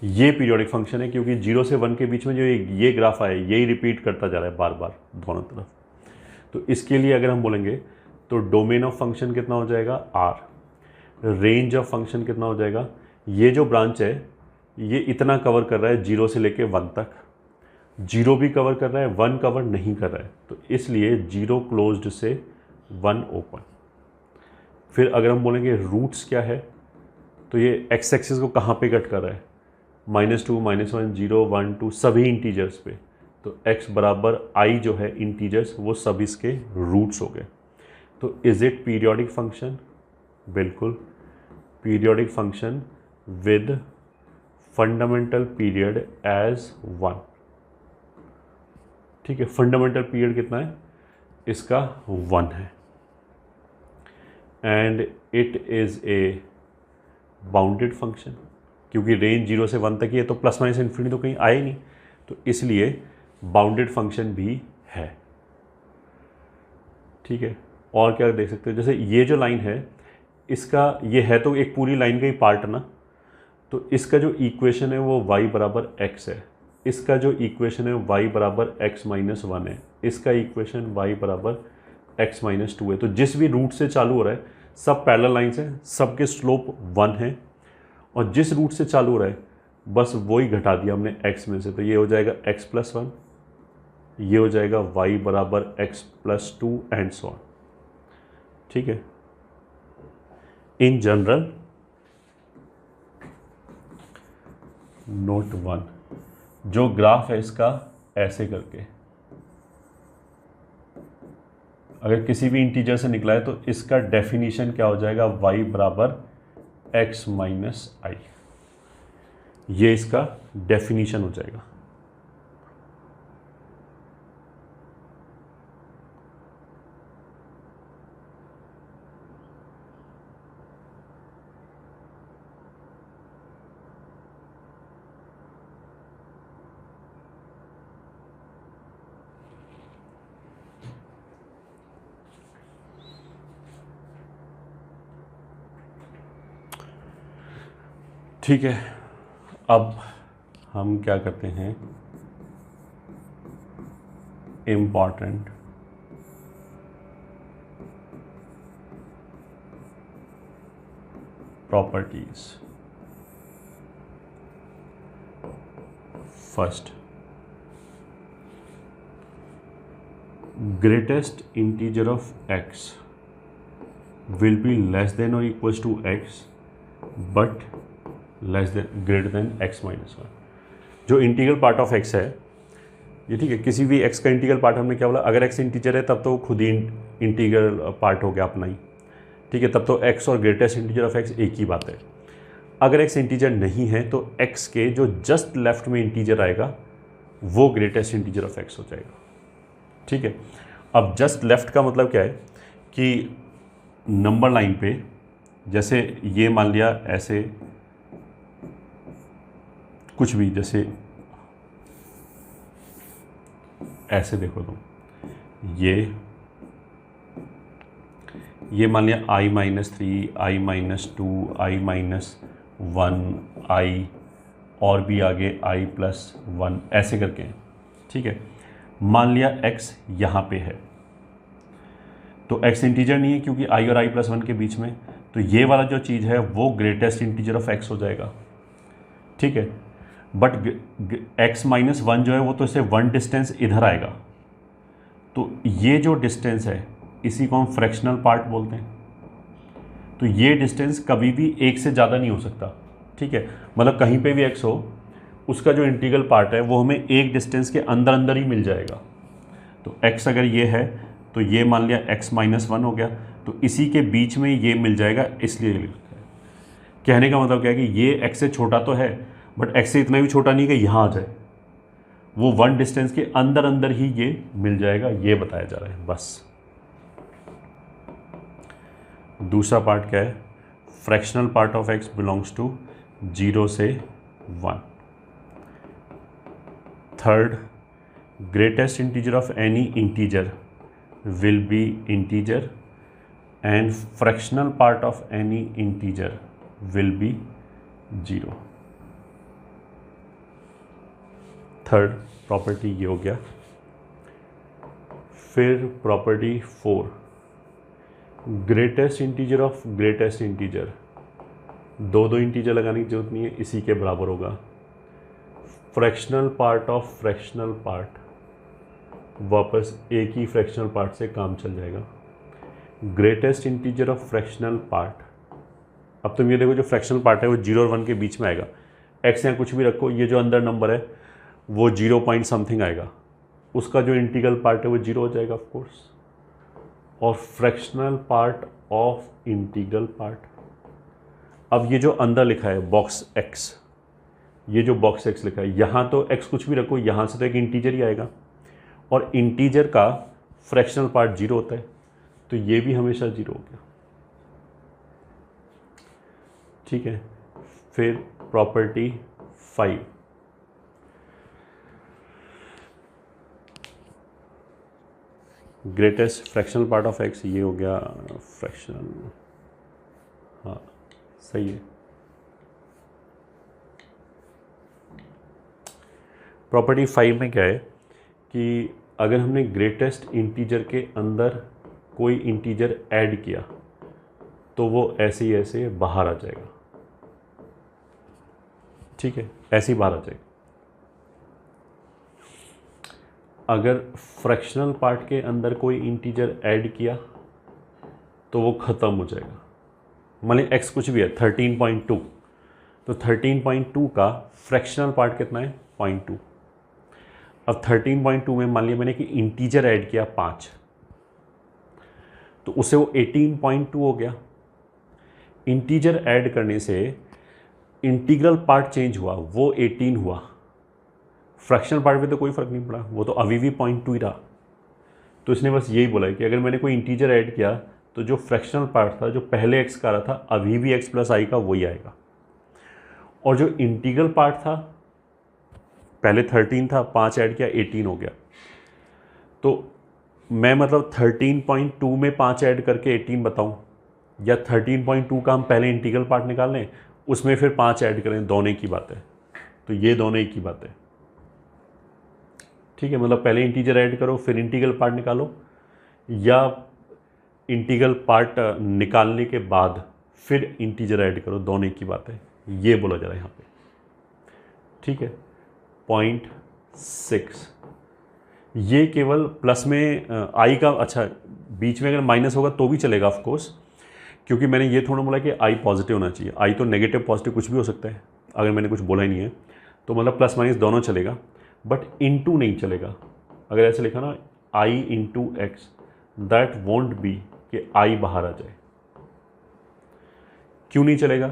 A: ये पीरियोडिक फंक्शन है क्योंकि 0 से 1 के बीच में जो ये ग्राफ आया यही रिपीट करता जा रहा है बार बार दोनों तरफ। तो इसके लिए अगर हम बोलेंगे तो डोमेन ऑफ फंक्शन कितना हो जाएगा? आर। रेंज ऑफ फंक्शन कितना हो जाएगा? ये जो ब्रांच है ये इतना कवर कर रहा है 0 से लेके 1 तक। 0 भी कवर कर रहा है, 1 कवर नहीं कर रहा है। तो इसलिए 0 क्लोज्ड से 1 ओपन। फिर अगर हम बोलेंगे रूट्स क्या है, तो ये एक्स एक्सिस को कहाँ पे कट कर रहा है? -2 -1 0 1 2 सभी इंटीजर्स पे। तो x बराबर i जो है इंटीजर्स वो सब इसके रूट्स हो गए। तो इज इट पीरियोडिक फंक्शन? बिल्कुल periodic function with fundamental period as 1। ठीक है, फंडामेंटल पीरियड कितना है इसका? 1 है। And it is a bounded function क्योंकि रेंज 0 से 1 तक ही है, तो प्लस माइनस इन्फिनिटी तो कहीं आए ही नहीं, तो इसलिए बाउंडेड फंक्शन भी है। ठीक है, और क्या देख सकते हो, जैसे ये जो लाइन है इसका, ये है तो एक पूरी लाइन का ही पार्ट ना, तो इसका जो इक्वेशन है वो y बराबर x है। इसका जो इक्वेशन है y बराबर x माइनस 1 है। इसका इक्वेशन y बराबर x माइनस 2 है। तो जिस भी रूट से चालू हो रहा है सब पैरेलल लाइंस हैं, सबके स्लोप 1 है, और जिस रूट से चालू हो रहा है बस वही घटा दिया हमने x में से। तो ये हो जाएगा x प्लस 1, ये हो जाएगा y बराबर x plus 2 and so on. ठीक है, इन जनरल नोट 1, जो ग्राफ है इसका ऐसे करके अगर किसी भी इंटीजर से निकला है तो इसका डेफिनीशन क्या हो जाएगा? y बराबर x माइनस आई। ये इसका डेफिनीशन हो जाएगा। ठीक है, अब हम क्या करते हैं, important properties. First, greatest integer of x will be less than or equals to x but less than greater than x minus 1। जो इंटीग्रल पार्ट ऑफ x है ये, ठीक है, किसी भी x का इंटीग्रल पार्ट हमने क्या बोला, अगर x इंटीजर है तब तो खुद ही इंटीग्रल पार्ट हो गया अपना ही। ठीक है, तब तो x और ग्रेटेस्ट इंटीजर ऑफ x एक ही बात है। अगर x इंटीजर नहीं है तो x के जो जस्ट लेफ्ट में इंटीजर आएगा वो ग्रेटेस्ट इंटीजर ऑफ x हो जाएगा। ठीक है, अब जस्ट लेफ्ट का मतलब क्या है कि नंबर लाइन पे जैसे ये मान लिया ऐसे कुछ भी, जैसे ऐसे देखो तुम, ये मान लिया i-3, i-2, i-1, i और भी आगे i+1 ऐसे करके हैं, ठीक है। मान लिया x यहाँ पे है, तो x इंटीजर नहीं है क्योंकि i और i+1 के बीच में, तो ये वाला जो चीज़ है वो ग्रेटेस्ट इंटीजर ऑफ x हो जाएगा, ठीक है। बट x-1 जो है वो तो इससे 1 डिस्टेंस इधर आएगा, तो ये जो डिस्टेंस है इसी को हम फ्रैक्शनल पार्ट बोलते हैं। तो ये डिस्टेंस कभी भी एक से ज़्यादा नहीं हो सकता, ठीक है। मतलब कहीं पे भी x हो, उसका जो इंटीग्रल पार्ट है वो हमें एक डिस्टेंस के अंदर अंदर ही मिल जाएगा। तो x अगर ये है तो ये मान लिया x-1 हो गया, तो इसी के बीच में ये मिल जाएगा, इसलिए लिखा है। कहने का मतलब क्या है कि ये x से छोटा तो है बट x से इतना भी छोटा नहीं कि यहाँ आ जाए, वो 1 डिस्टेंस के अंदर अंदर ही ये मिल जाएगा, ये बताया जा रहा है बस। दूसरा पार्ट क्या है, fractional part of x belongs to 0 से 1। Third, greatest integer of any integer will be integer and fractional part of any integer will be 0। Third property ये हो गया। फिर property 4, greatest integer of greatest integer, दो integer लगाने की जरूरत नहीं है, इसी के बराबर होगा। Fractional part of fractional part, वापस एक ही फ्रैक्शनल पार्ट से काम चल जाएगा। Greatest integer of fractional part, अब तुम ये देखो जो फ्रैक्शनल पार्ट है वो 0 और 1 के बीच में आएगा। x यहाँ कुछ भी रखो, ये जो अंदर नंबर है वो 0 पॉइंट समथिंग आएगा, उसका जो इंटीग्रल पार्ट है वो 0 हो जाएगा ऑफ कोर्स। और fractional part of integral part, अब ये जो अंदर लिखा है बॉक्स x, ये जो बॉक्स x लिखा है, यहाँ तो x कुछ भी रखो, यहाँ से तो एक इंटीजर ही आएगा, और इंटीजर का फ्रैक्शनल पार्ट 0 होता है, तो ये भी हमेशा 0 हो गया, ठीक है। फिर property 5, greatest fractional part of x, ये हो गया फ्रैक्शनल, हाँ सही है। प्रॉपर्टी 5 में क्या है कि अगर हमने ग्रेटेस्ट इंटीजर के अंदर कोई इंटीजर ऐड किया तो वो ऐसे ही ऐसे बाहर आ जाएगा, ठीक है, ऐसे ही बाहर आ जाएगा। अगर फ्रैक्शनल पार्ट के अंदर कोई इंटीजर ऐड किया तो वो ख़त्म हो जाएगा। मान लीजिए x कुछ भी है 13.2, तो 13.2 का फ्रैक्शनल पार्ट कितना है 0.2। अब 13.2 में मान लिया मैंने कि इंटीजर ऐड किया 5, तो उससे वो 18.2 हो गया। इंटीजर ऐड करने से इंटीग्रल पार्ट चेंज हुआ, वो 18 हुआ, फ्रैक्शनल पार्ट में तो कोई फ़र्क नहीं पड़ा, वो तो अभी भी 0.2 ही रहा। तो इसने बस यही बोला है कि अगर मैंने कोई इंटीजर ऐड किया तो जो फ्रैक्शनल पार्ट था जो पहले x का रहा था अभी भी x + i का वही आएगा, और जो इंटीग्रल पार्ट था पहले 13 था, 5 ऐड किया 18 हो गया। तो मैं मतलब 13.2 में 5 ऐड करके 18 बताऊं, या 13.2 का हम पहले इंटीग्रल पार्ट निकाल लें उसमें फिर 5 ऐड करें, दोनों की बात है। तो ये दोनों एक ही बात है, ठीक है। मतलब पहले इंटीजर ऐड करो फिर इंटीग्रल पार्ट निकालो, या इंटीग्रल पार्ट निकालने के बाद फिर इंटीजर ऐड करो, दोनों एक ही बात है, ये बोला जा रहा है यहाँ पे, ठीक है। पॉइंट 6, ये केवल प्लस में आई का, अच्छा बीच में अगर माइनस होगा तो भी चलेगा ऑफ कोर्स, क्योंकि मैंने ये थोड़ा बोला कि आई पॉजिटिव होना चाहिए। आई तो नेगेटिव पॉजिटिव कुछ भी हो सकता है, अगर मैंने कुछ बोला ही नहीं है तो मतलब प्लस माइनस दोनों चलेगा, बट इनटू नहीं चलेगा। अगर ऐसे लिखा ना I into X, that won't be कि आई बाहर आ जाए। क्यों नहीं चलेगा,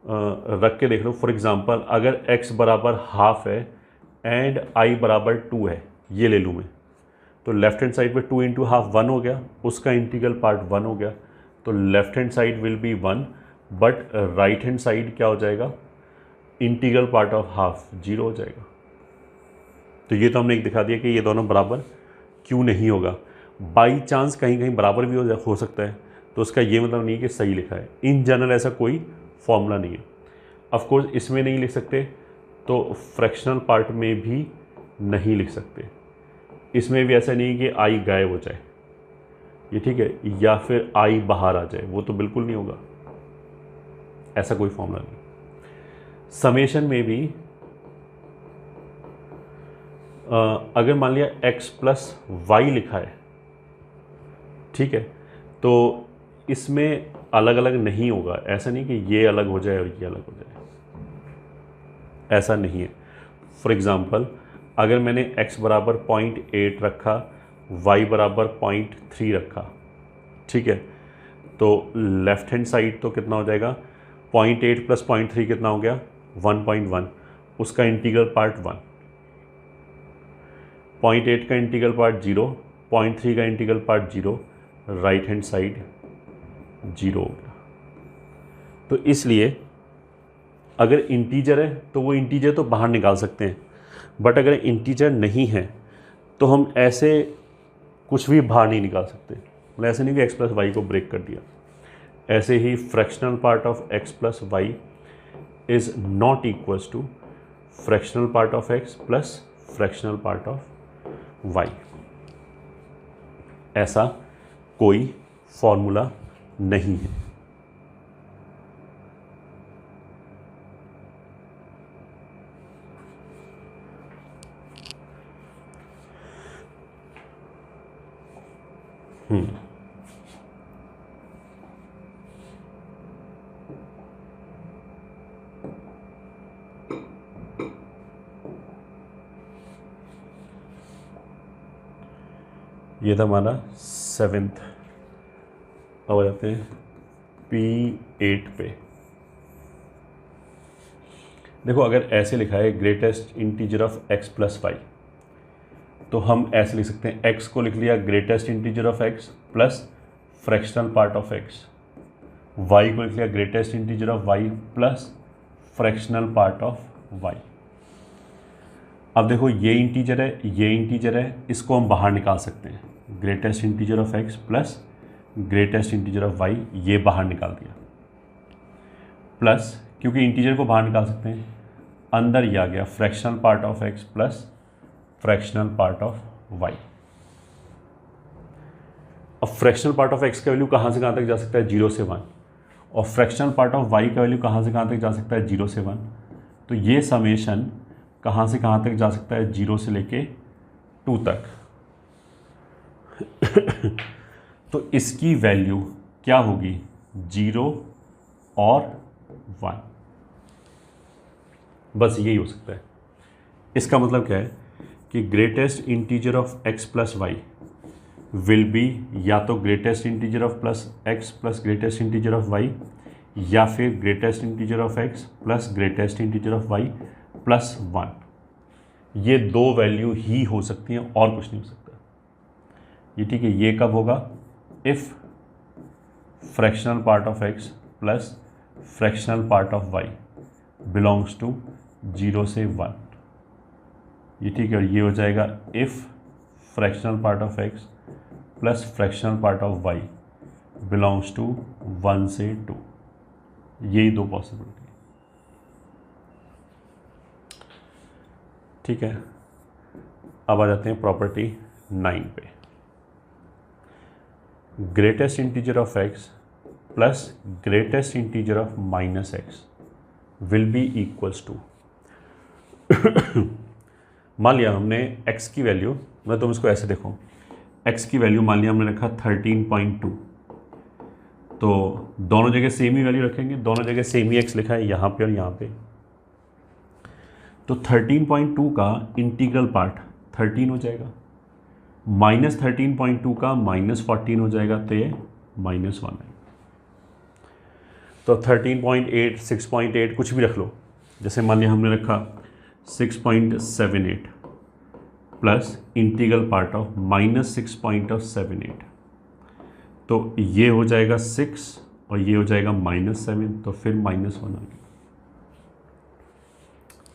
A: रख के देख लो। फॉर एग्जांपल अगर x बराबर हाफ है एंड i बराबर 2 है, ये ले लूँ मैं, तो लेफ्ट हैंड साइड पे 2 इंटू हाफ 1 हो गया, उसका इंटीग्रल पार्ट 1 हो गया, तो left hand side will be 1, but right hand side क्या हो जाएगा, इंटीग्रल पार्ट ऑफ हाफ 0 हो जाएगा। तो ये तो हमने एक दिखा दिया कि ये दोनों बराबर क्यों नहीं होगा। बाई चांस कहीं कहीं बराबर भी हो सकता है, तो उसका ये मतलब नहीं है कि सही लिखा है। इन जनरल ऐसा कोई फॉर्मूला नहीं है। ऑफ कोर्स इसमें नहीं लिख सकते तो फ्रैक्शनल पार्ट में भी नहीं लिख सकते। इसमें भी ऐसा नहीं है कि आई गायब हो जाए, ये ठीक है, या फिर आई बाहर आ जाए, वो तो बिल्कुल नहीं होगा, ऐसा कोई फॉर्मूला नहीं। समेशन में भी अगर मान लिया x प्लस वाई लिखा है, ठीक है, तो इसमें अलग अलग नहीं होगा। ऐसा नहीं कि ये अलग हो जाए और ये अलग हो जाए, ऐसा नहीं है। फॉर एग्ज़ाम्पल अगर मैंने x बराबर 0.8 रखा, y बराबर 0.3 रखा, ठीक है, तो लेफ्ट हैंड साइड तो कितना हो जाएगा, 0.8 प्लस 0.3 कितना हो गया, 1.1, उसका इंटीग्रल पार्ट 1, 0.8 का इंटीग्रल पार्ट 0, 0.3 का integral part 0, right hand side 0 हो गया। तो इसलिए अगर इंटीजर है तो वो इंटीजर तो बाहर निकाल सकते हैं, बट अगर इंटीजर नहीं है तो हम ऐसे कुछ भी बाहर नहीं निकाल सकते। मतलब ऐसे नहीं कि x प्लस वाई को ब्रेक कर दिया। ऐसे ही fractional part of x plus Y is not equals to fractional part of x plus fractional part of y। ऐसा कोई फॉर्मूला नहीं है। ये था हमारा 7th। अब आ जाते हैं P8 पे। देखो अगर ऐसे लिखा है greatest integer of x plus y, तो हम ऐसे लिख सकते हैं, x को लिख लिया greatest integer of x plus fractional part of x, y को लिख लिया greatest integer of y plus fractional part of y। अब देखो ये इंटीजर है, ये इंटीजर है, इसको हम बाहर निकाल सकते हैं, greatest integer of x plus greatest integer of y, ये बाहर निकाल दिया, प्लस क्योंकि इंटीजर को बाहर निकाल सकते हैं, अंदर ये आ गया fractional part of x plus fractional part of y। अब फ्रैक्शनल पार्ट ऑफ x का वैल्यू कहाँ से कहाँ तक जा सकता है, 0 से 1, और फ्रैक्शनल पार्ट ऑफ y का वैल्यू कहाँ से कहाँ तक जा सकता है, 0 से 1। तो ये समेशन कहाँ से कहाँ तक जा सकता है, 0 से लेके 2 तक। तो इसकी वैल्यू क्या होगी, 0 और 1, बस यही हो सकता है। इसका मतलब क्या है कि greatest integer of x plus y will be या तो greatest integer of plus x plus greatest integer of y, या फिर greatest integer of x plus greatest integer of y plus 1। ये दो वैल्यू ही हो सकती हैं और कुछ नहीं हो सकता। ये ठीक है। ये कब होगा, if fractional part of x plus fractional part of y belongs to 0 से 1। ये ठीक है। और ये हो जाएगा if fractional part of x plus fractional part of y belongs to 1 से 2। यही दो पॉसिबिलिटी, ठीक है। अब आ जाते हैं प्रॉपर्टी 9 पे। Greatest integer of x plus greatest integer of minus x will be equals to, मान लिया हमने x की वैल्यू, मैं तुम इसको ऐसे देखो, x की वैल्यू मान लिया हमने रखा 13.2, तो दोनों जगह सेम ही वैल्यू रखेंगे, दोनों जगह सेम ही x लिखा है यहाँ पे और यहाँ पे। तो 13.2 का इंटीग्रल पार्ट 13 हो जाएगा, माइनस 13.2 का माइनस 14 हो जाएगा, तो ये -1 है। तो 13.8, 6.8 कुछ भी रख लो, जैसे मान लिया हमने रखा 6.78, प्लस इंटीग्रल पार्ट ऑफ -6.78, तो ये हो जाएगा 6 और ये हो जाएगा -7, तो फिर -1 आ गया।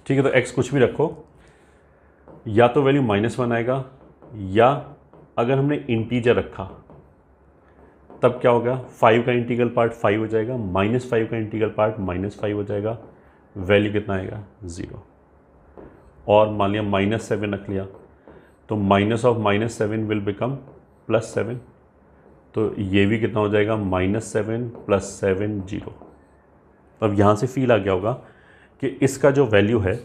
A: ठीक है, तो x कुछ भी रखो, या तो वैल्यू -1 आएगा, या अगर हमने इंटीजर रखा तब क्या होगा, 5 का इंटीग्रल पार्ट 5 हो जाएगा, -5 का इंटीग्रल पार्ट -5 हो जाएगा, वैल्यू कितना आएगा 0। और मान लिया -7 रख लिया, तो माइनस ऑफ -7 विल बिकम +7, तो ये भी कितना हो जाएगा, -7 + 7 0। अब यहाँ से फील आ गया होगा कि इसका जो वैल्यू है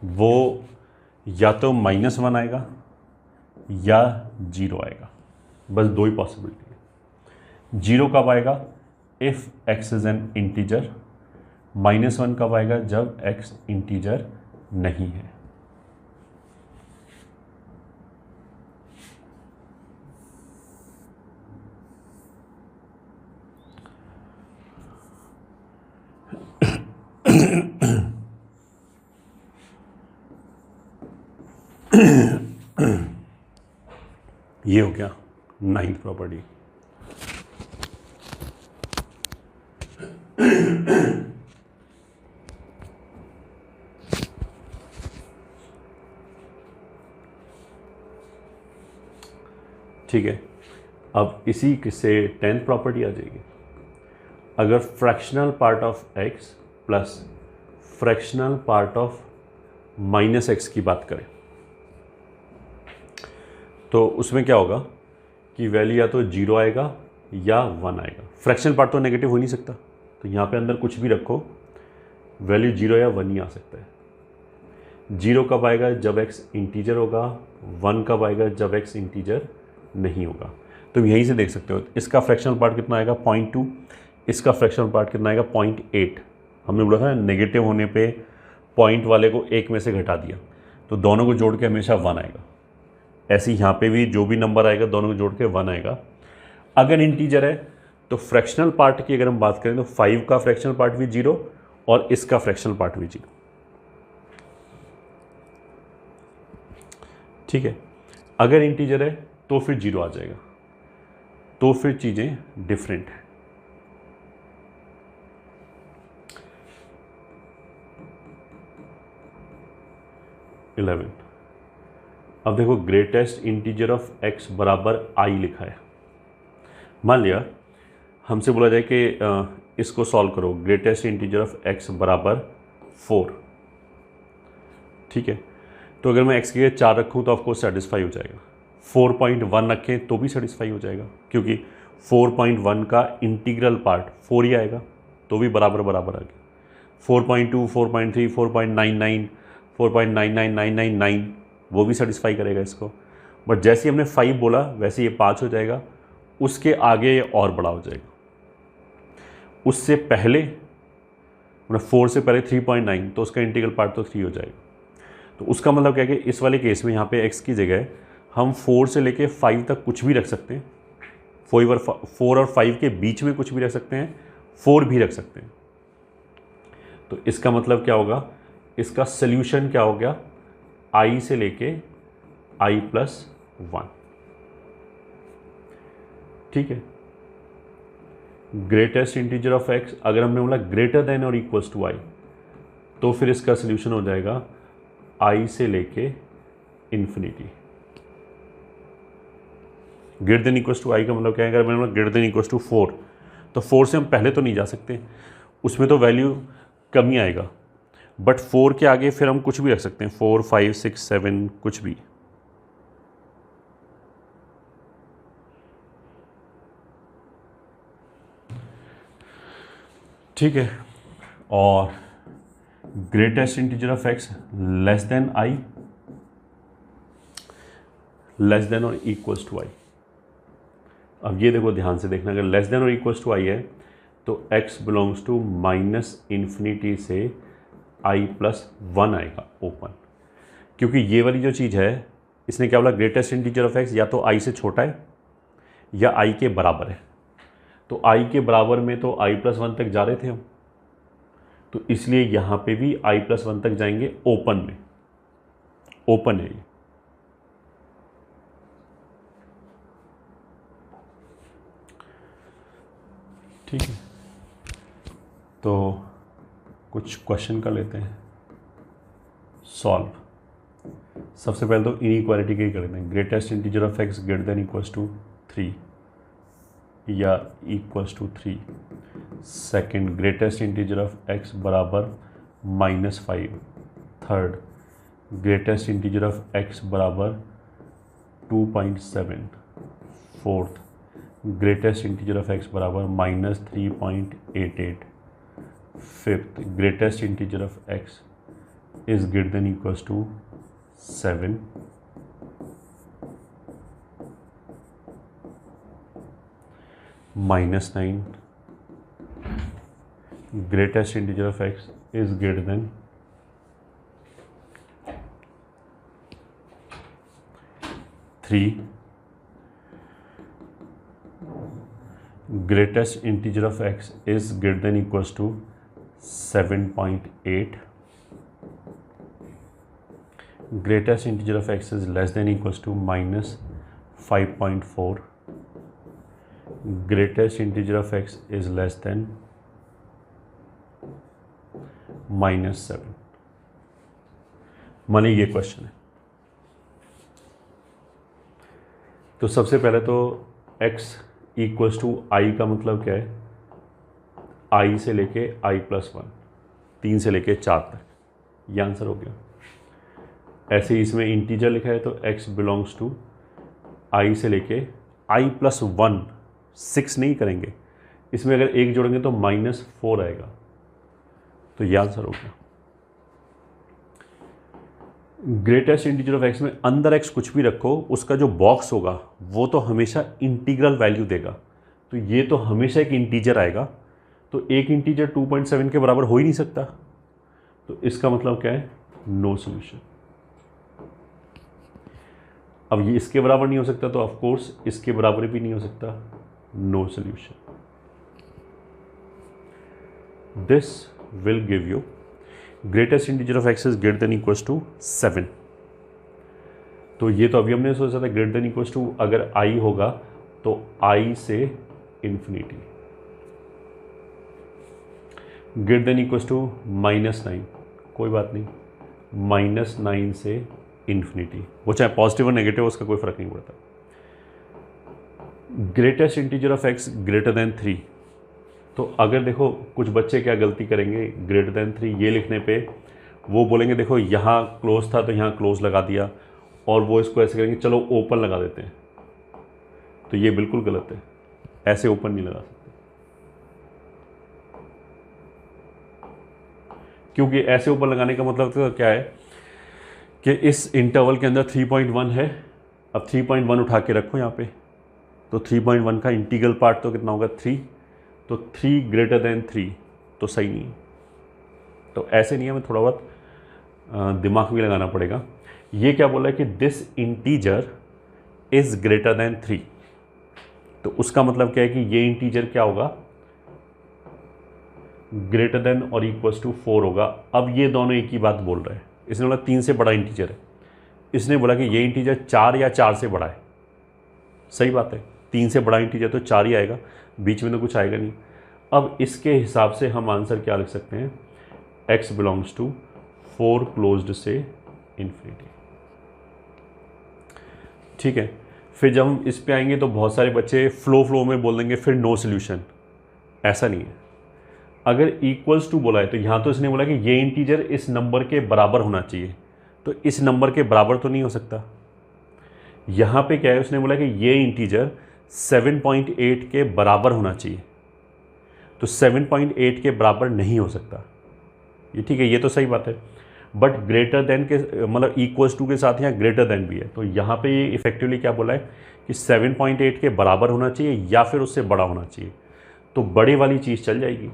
A: वो या तो -1 आएगा या 0 आएगा, बस दो ही पॉसिबिलिटी है। 0 कब आएगा, if x is an integer. -1 कब आएगा, जब x इंटीजर नहीं है। ये हो गया 9th प्रॉपर्टी। ठीक है, अब इसी से 10th प्रॉपर्टी आ जाएगी। अगर fractional part of x plus fractional part of -x की बात करें, तो उसमें क्या होगा कि वैल्यू या तो 0 आएगा या 1 आएगा। फ्रैक्शनल पार्ट तो नेगेटिव हो नहीं सकता, तो यहाँ पे अंदर कुछ भी रखो, वैल्यू 0 या 1 ही आ सकता है। 0 कब आएगा, जब x इंटीजर होगा। 1 कब आएगा, जब x इंटीजर नहीं होगा। तुम यहीं से देख सकते हो, इसका फ्रैक्शनल पार्ट कितना आएगा 0.2, इसका फ्रैक्शनल पार्ट कितना आएगा 0.8। हमने बोला था नेगेटिव होने पे पॉइंट वाले को 1 में से घटा दिया, तो दोनों को जोड़ के हमेशा 1 आएगा। ऐसे यहाँ पे भी जो भी नंबर आएगा दोनों को जोड़ के 1 आएगा। अगर इंटीजर है तो फ्रैक्शनल पार्ट की अगर हम बात करें तो 5 का फ्रैक्शनल पार्ट भी 0 और इसका फ्रैक्शनल पार्ट भी 0। ठीक है, अगर इंटीजर है तो फिर 0 आ जाएगा, तो फिर चीज़ें डिफरेंट है। अब देखो, ग्रेटेस्ट इंटीजर ऑफ x बराबर i लिखा है। मान लिया हमसे बोला जाए कि इसको सॉल्व करो, ग्रेटेस्ट इंटीजर ऑफ x बराबर 4। ठीक है, तो अगर मैं x के 4 रखूँ तो ऑफकोर्स सेटिस्फाई हो जाएगा। 4.1 रखें तो भी सेटिस्फाई हो जाएगा, क्योंकि 4.1 का इंटीग्रल पार्ट 4 ही आएगा, तो भी बराबर बराबर आ गया। 4.2, 4.3, 4.99, 4.99999 वो भी सेटिस्फाई करेगा इसको। बट जैसे ही हमने 5 बोला वैसे ये 5 हो जाएगा, उसके आगे ये और बड़ा हो जाएगा। उससे पहले मतलब 4 से पहले 3.9, तो उसका इंटीग्रल पार्ट तो 3 हो जाएगा। तो उसका मतलब क्या है कि इस वाले केस में यहाँ पे x की जगह हम 4 से लेके 5 तक कुछ भी रख सकते हैं। 4 और 5 के बीच में कुछ भी रख सकते हैं, 4 भी रख सकते हैं। तो इसका मतलब क्या होगा, इसका सल्यूशन क्या हो गया, i से लेके i+1। ठीक है, ग्रेटेस्ट इंटीजर ऑफ x, अगर हमने बोला ग्रेटर देन और इक्वल्स टू i, तो फिर इसका सल्यूशन हो जाएगा i से लेके infinity. Greater than equals to i का मतलब क्या है, अगर मैंने बोला ग्रेटर देन इक्वल्स टू 4, तो 4 से हम पहले तो नहीं जा सकते, उसमें तो वैल्यू कम ही आएगा। बट 4 के आगे फिर हम कुछ भी रख सकते हैं, 4, 5, 6, 7 कुछ भी। ठीक है, और greatest integer of x less than i, less than और इक्वल्स टू i। अब ये देखो ध्यान से देखना, अगर लेस देन और इक्वल्स टू i है तो x बिलोंग्स टू -इन्फिनिटी से i+1 आएगा ओपन, क्योंकि ये वाली जो चीज़ है इसने क्या बोला, ग्रेटेस्ट इंटीजर ऑफ x या तो i से छोटा है या i के बराबर है। तो i के बराबर में तो i+1 तक जा रहे थे हम, तो इसलिए यहाँ पे भी i+1 तक जाएंगे ओपन में। ओपन है ये, ठीक है, तो कुछ क्वेश्चन कर लेते हैं सॉल्व। सबसे पहले तो इनइक्वालिटी के ही कर लेते हैं। Greatest integer of x greater than equals to 3 या equals to 3। Second, greatest integer of x बराबर -5। Third, greatest integer of x बराबर 2.7। Fourth, greatest integer of x बराबर -3.88। Fifth, greatest integer of x is greater than equals to 7। -9, greatest integer of x is greater than 3. Greatest integer of x is greater than equals to 7.8. Greatest integer of x is less than equals to -5.4. Greatest integer of x is less than -7। मानिए ये question है। तो सबसे पहले तो x equals to आई का मतलब क्या है, i से लेके i+1, 3 से लेके 4 तक, ये आंसर हो गया। ऐसे ही इसमें इंटीजर लिखा है तो x बिलोंग्स टू i से लेके i+1, 6 नहीं करेंगे, इसमें अगर 1 जोड़ेंगे तो -4 आएगा, तो ये आंसर हो गया। ग्रेटेस्ट इंटीजर ऑफ एक्स में अंदर x कुछ भी रखो, उसका जो बॉक्स होगा वो तो हमेशा इंटीग्रल वैल्यू देगा, तो ये तो हमेशा एक इंटीजर आएगा, तो एक इंटीजर 2.7 के बराबर हो ही नहीं सकता, तो इसका मतलब क्या है, नो सॉल्यूशन। अब ये इसके बराबर नहीं हो सकता तो ऑफ कोर्स इसके बराबर भी नहीं हो सकता, no solution. This will give you greatest integer of x is greater than equals to 7। तो ये तो अभी हमने सोचा था ग्रेटर देन इक्वल्स टू अगर i होगा तो i से infinity, greater than equals to -9, कोई बात नहीं, -9 से इंफिनिटी, वो चाहे पॉजिटिव और नेगेटिव उसका कोई फर्क नहीं पड़ता। Greatest integer of x greater then 3, तो अगर देखो कुछ बच्चे क्या गलती करेंगे, ग्रेटर देन 3 ये लिखने पे वो बोलेंगे देखो यहाँ क्लोज था तो यहाँ क्लोज लगा दिया, और वो इसको ऐसे करेंगे चलो ओपन लगा देते हैं, तो ये बिल्कुल गलत है, ऐसे ओपन नहीं लगा सकते, क्योंकि ऐसे ओपन लगाने का मतलब तो क्या है कि इस इंटरवल के अंदर 3.1 है, अब 3.1 उठा के रखो यहाँ पे, तो 3.1 का इंटीग्रल पार्ट तो कितना होगा 3, तो 3 ग्रेटर देन 3 तो सही नहीं है, तो ऐसे नहीं, हमें थोड़ा बहुत दिमाग भी लगाना पड़ेगा। ये क्या बोला है कि this integer is greater then 3, तो उसका मतलब क्या है कि ये इंटीजर क्या होगा, ग्रेटर देन और इक्वल्स टू 4 होगा। अब ये दोनों एक ही बात बोल रहे हैं, इसने बोला 3 से बड़ा इंटीजर है, इसने बोला कि ये इंटीजर 4 या 4 से बड़ा है, सही बात है, 3 से बड़ा इंटीजर तो 4 ही आएगा, बीच में तो कुछ आएगा नहीं। अब इसके हिसाब से हम आंसर क्या लिख सकते हैं, x बिलोंग्स टू 4 क्लोज्ड से इंफिनिटी। ठीक है, फिर जब हम इस पे आएंगे तो बहुत सारे बच्चे फ्लो में बोल देंगे फिर नो सॉल्यूशन, ऐसा नहीं है। अगर इक्वल्स टू बोला है तो यहाँ तो इसने बोला कि ये इंटीजर इस नंबर के बराबर होना चाहिए, तो इस नंबर के बराबर तो नहीं हो सकता। यहाँ पे क्या है, उसने बोला कि ये इंटीजर 7.8 के बराबर होना चाहिए, तो 7.8 के बराबर नहीं हो सकता, ये ठीक है, ये तो सही बात है, बट ग्रेटर देन के मतलब इक्वल्स टू के साथ यहाँ ग्रेटर देन भी है, तो यहाँ पे ये इफेक्टिवली क्या बोला है कि 7.8 के बराबर होना चाहिए या फिर उससे बड़ा होना चाहिए, तो बड़े वाली चीज़ चल जाएगी।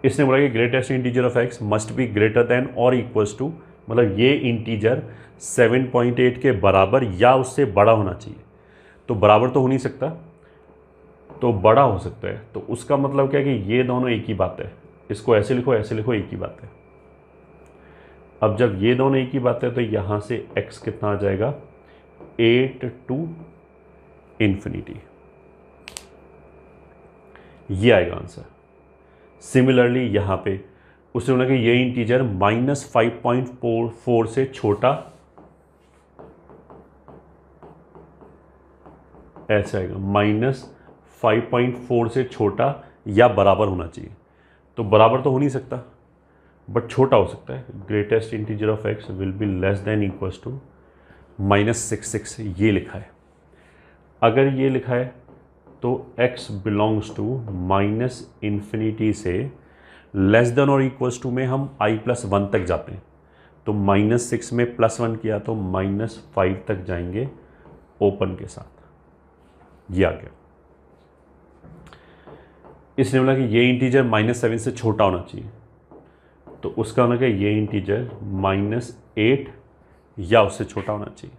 A: इसने बोला कि greatest integer of x must be greater than और इक्वल्स टू, मतलब ये इंटीजर 7.8 के बराबर या उससे बड़ा होना चाहिए, तो बराबर तो हो नहीं सकता, तो बड़ा हो सकता है, तो उसका मतलब क्या है कि ये दोनों एक ही बात है, इसको ऐसे लिखो एक ही बात है। अब जब ये दोनों एक ही बात है तो यहाँ से x कितना आ जाएगा, 8 टू इंफिनिटी, ये आएगा आंसर। सिमिलरली यहाँ पे उसने बोला कि ये इंटीजर -5.44 से छोटा, ऐसा आएगा, -5.4 से छोटा या बराबर होना चाहिए। तो बराबर तो हो नहीं सकता, बट छोटा हो सकता है। Greatest integer of x will be less than equals to -66, ये लिखा है। अगर ये लिखा है तो x बिलोंग्स टू -∞ से लेस देन और इक्वल्स टू में हम i+1 तक जाते हैं। तो -6 में +1 किया तो -5 तक जाएंगे ओपन के साथ। ये आ गया। इसने बोला कि ये इंटीजर -7 से छोटा होना चाहिए, तो उसका होना क्या, ये इंटीजर -8 या उससे छोटा होना चाहिए,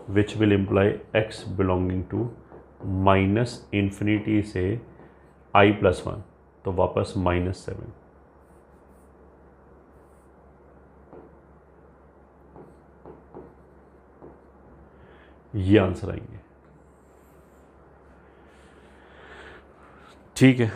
A: which will imply x belonging to -∞ से i+1, तो वापस -7। ये आंसर आएंगे। ठीक है।